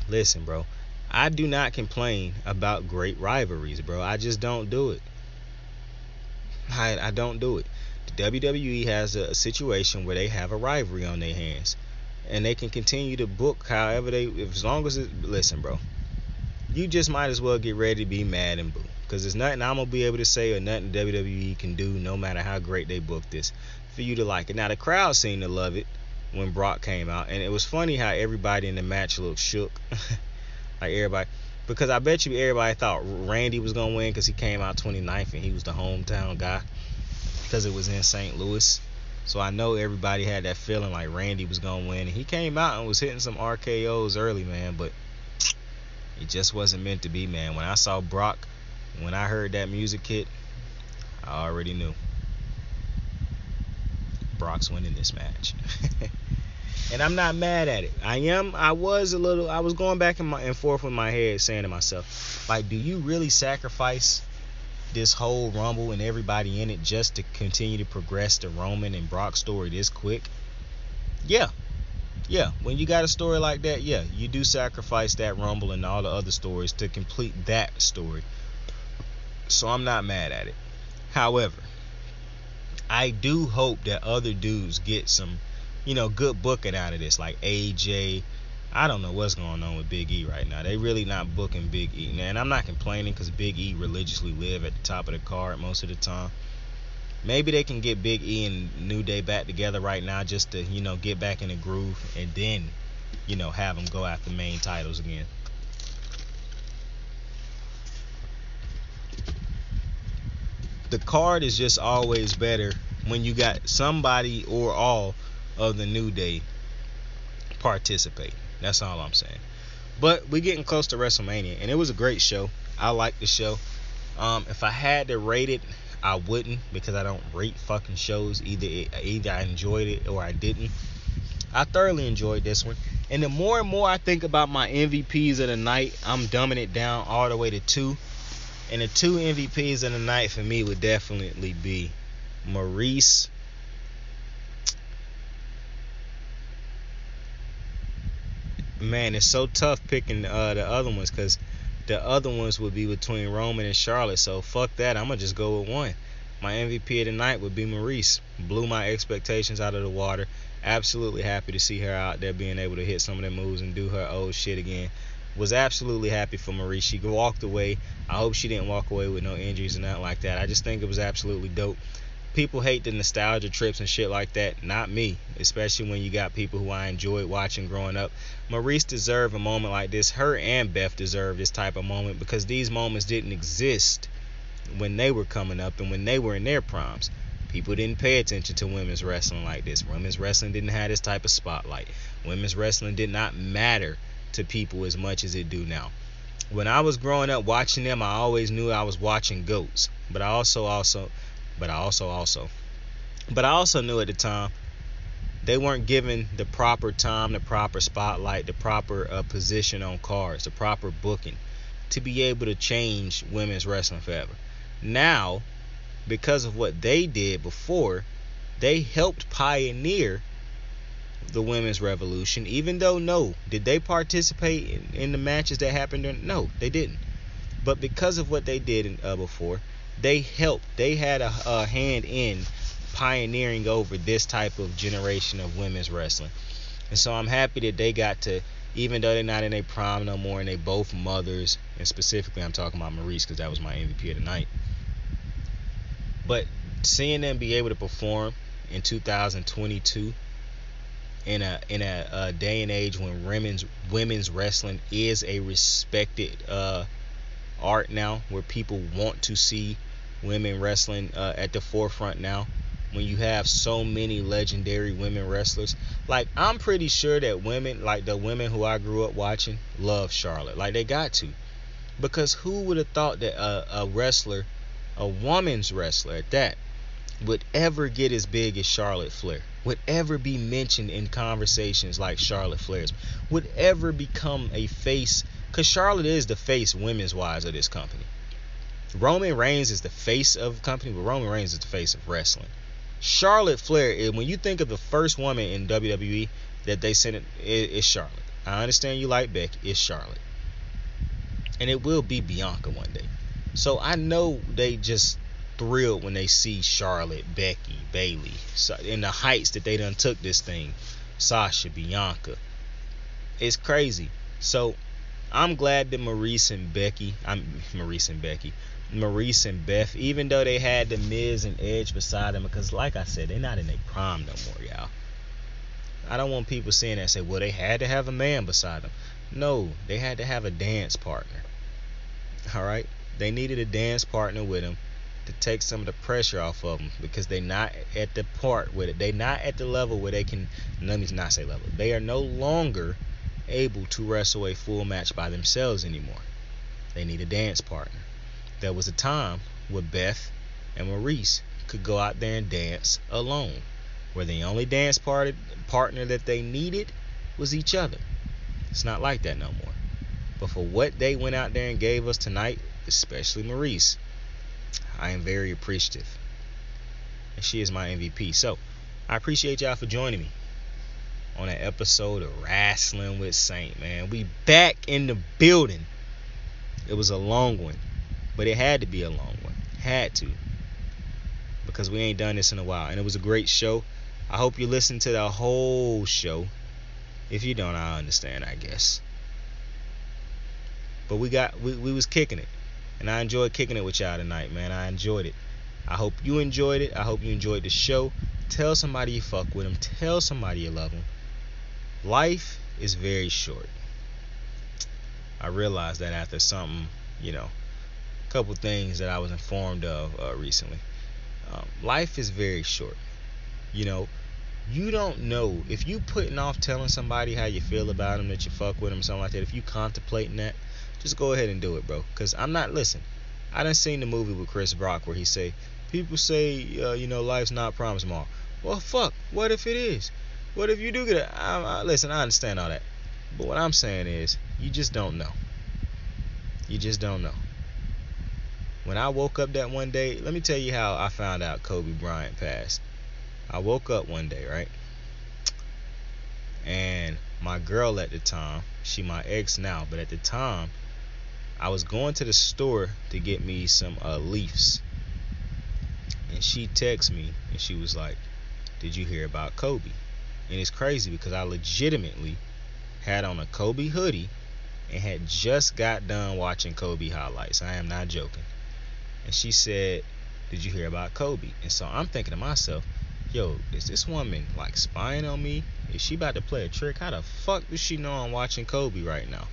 Listen, bro. I do not complain about great rivalries, bro. I just don't do it. I don't do it. The WWE has a situation where they have a rivalry on their hands, and they can continue to book however as long as it. Listen, bro. You just might as well get ready to be mad and boo, because there's nothing I'm gonna be able to say or nothing WWE can do, no matter how great they book this, for you to like it. Now the crowd seemed to love it when Brock came out, and it was funny how everybody in the match looked shook. Like everybody, because I bet you everybody thought Randy was gonna win because he came out 29th and he was the hometown guy because it was in St. Louis. So I know everybody had that feeling like Randy was gonna win, and he came out and was hitting some RKOs early, man. But it just wasn't meant to be, man. When I saw Brock, when I heard that music hit, I already knew Brock's winning this match. And I'm not mad at it. I was going back and forth with my head saying to myself, like, do you really sacrifice this whole Rumble and everybody in it just to continue to progress the Roman and Brock story this quick? Yeah. When you got a story like that, yeah, you do sacrifice that Rumble and all the other stories to complete that story. So I'm not mad at it. However, I do hope that other dudes get some good booking out of this, like AJ. I don't know what's going on with Big E right now. They really not booking Big E, man. I'm not complaining because Big E religiously live at the top of the card most of the time. Maybe they can get Big E and New Day back together right now just to, get back in the groove and then, have them go after main titles again. The card is just always better when you got somebody or all of the New Day participate. That's all I'm saying. But we're getting close to WrestleMania, and it was a great show. I liked the show. If I had to rate it, I wouldn't, because I don't rate fucking shows. Either I enjoyed it or I didn't. I thoroughly enjoyed this one. And the more and more I think about my MVPs of the night, I'm dumbing it down all the way to 2. And the 2 MVPs of the night for me would definitely be Maryse . Man, it's so tough picking the other ones, because the other ones would be between Roman and Charlotte. So fuck that. I'm going to just go with one. My MVP of the night would be Maryse. Blew my expectations out of the water. Absolutely happy to see her out there being able to hit some of the moves and do her old shit again. Was absolutely happy for Maryse. She walked away. I hope she didn't walk away with no injuries and nothing like that. I just think it was absolutely dope. People hate the nostalgia trips and shit like that. Not me, especially when you got people who I enjoyed watching growing up. Maryse deserved a moment like this. Her and Beth deserved this type of moment, because these moments didn't exist when they were coming up and when they were in their primes. People didn't pay attention to women's wrestling like this. Women's wrestling didn't have this type of spotlight. Women's wrestling did not matter to people as much as it do now. When I was growing up watching them, I always knew I was watching GOATs. But I also knew at the time they weren't given the proper time, the proper spotlight, the proper position on cards, the proper booking to be able to change women's wrestling forever. Now, because of what they did before, they helped pioneer the women's revolution. Even though, no, did they participate in the matches that happened? No, they didn't. But because of what they did before, they helped. They had a hand in pioneering over this type of generation of women's wrestling. And so I'm happy that they got to, even though they're not in their prime no more, and they both mothers, and specifically I'm talking about Maryse because that was my MVP of the night. But seeing them be able to perform in 2022 in a day and age when women's wrestling is a respected art now, where people want to see women wrestling at the forefront now, when you have so many legendary women wrestlers. Like, I'm pretty sure that women, like the women who I grew up watching, love Charlotte. Like, they got to. Because who would have thought that a wrestler, a woman's wrestler at that, would ever get as big as Charlotte Flair, would ever be mentioned in conversations like Charlotte Flair's, would ever become a face, because Charlotte is the face women's wise of this company. Roman Reigns is the face of the company, but Roman Reigns is the face of wrestling. Charlotte Flair, when you think of the first woman in WWE that they sent, it's Charlotte. I understand you like Becky, it's Charlotte. And it will be Bianca one day. So I know they just thrilled when they see Charlotte, Becky, Bayley, in the heights that they done took this thing. Sasha, Bianca. It's crazy. So I'm glad that Maryse and Beth, even though they had the Miz and Edge beside them, because like I said, they're not in their prime no more, y'all. I don't want people saying that, say, well, they had to have a man beside them. No, they had to have a dance partner. Alright? They needed a dance partner with them to take some of the pressure off of them, because they're not at the part with it. They're not at the level where they can, let me not say level, they are no longer able to wrestle a full match by themselves anymore. They need a dance partner. There was a time where Beth and Maryse could go out there and dance alone, where the only dance partner that they needed was each other. It's not like that no more. But for what they went out there and gave us tonight, especially Maryse, I am very appreciative. And she is my MVP. So I appreciate y'all for joining me on an episode of Wrasslin with Saint, man. We back in the building. It was a long one, but it had to be a long one. Had to. Because we ain't done this in a while. And it was a great show. I hope you listened to the whole show. If you don't, I understand, I guess. But we was kicking it. And I enjoyed kicking it with y'all tonight, man. I enjoyed it. I hope you enjoyed it. I hope you enjoyed the show. Tell somebody you fuck with them. Tell somebody you love them. Life is very short. I realized that after something, a couple things that I was informed of recently. Life is very short. You don't know. If you putting off telling somebody how you feel about them, that you fuck with them, something like that, if you contemplating that, just go ahead and do it, bro. Because I done seen the movie with Chris Rock where he say, people say, life's not promised tomorrow. Well, fuck. What if it is? What if you do get it? Listen, I understand all that. But what I'm saying is, you just don't know. You just don't know. When I woke up that one day, let me tell you how I found out Kobe Bryant passed. I woke up one day, right? And my girl at the time, she my ex now, but at the time, I was going to the store to get me some Leafs. And she texted me, and she was like, did you hear about Kobe? And it's crazy because I legitimately had on a Kobe hoodie and had just got done watching Kobe highlights. I am not joking. And she said, did you hear about Kobe? And so I'm thinking to myself, yo, is this woman like spying on me? Is she about to play a trick? How the fuck does she know I'm watching Kobe right now?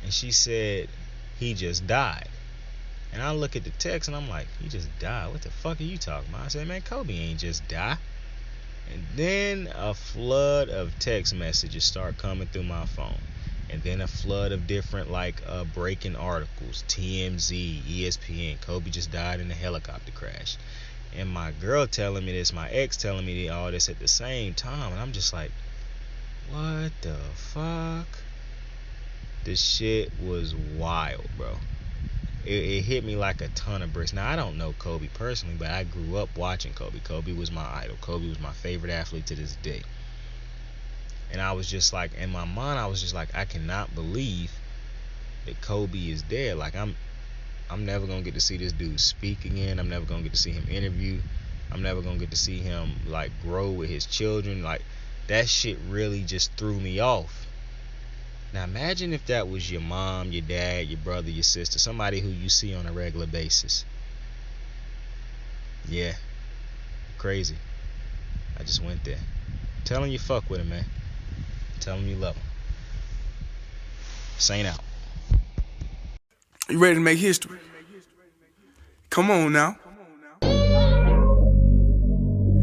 And she said, he just died. And I look at the text and I'm like, he just died? What the fuck are you talking about? I said, man, Kobe ain't just die. And then a flood of text messages start coming through my phone. And then a flood of different breaking articles. TMZ, ESPN, Kobe just died in a helicopter crash. And my girl telling me this, my ex telling me all this at the same time. And I'm just like, what the fuck? This shit was wild, bro. It hit me like a ton of bricks. Now, I don't know Kobe personally, but I grew up watching Kobe. Kobe was my idol. Kobe was my favorite athlete to this day. And I was just like, in my mind, I was just like, I cannot believe that Kobe is dead. Like, I'm never going to get to see this dude speak again. I'm never going to get to see him interview. I'm never going to get to see him, grow with his children. That shit really just threw me off. Now imagine if that was your mom, your dad, your brother, your sister, somebody who you see on a regular basis. Yeah, crazy. I just went there. Tell him you fuck with him, man. Tell him you love him. Saint out. You ready to make history? Come on now.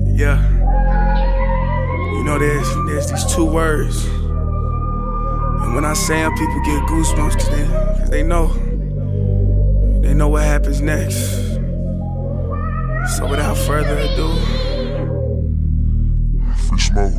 Yeah. You know there's these two words. And when I say them, people get goosebumps cause they know what happens next. So without further ado, free smoke.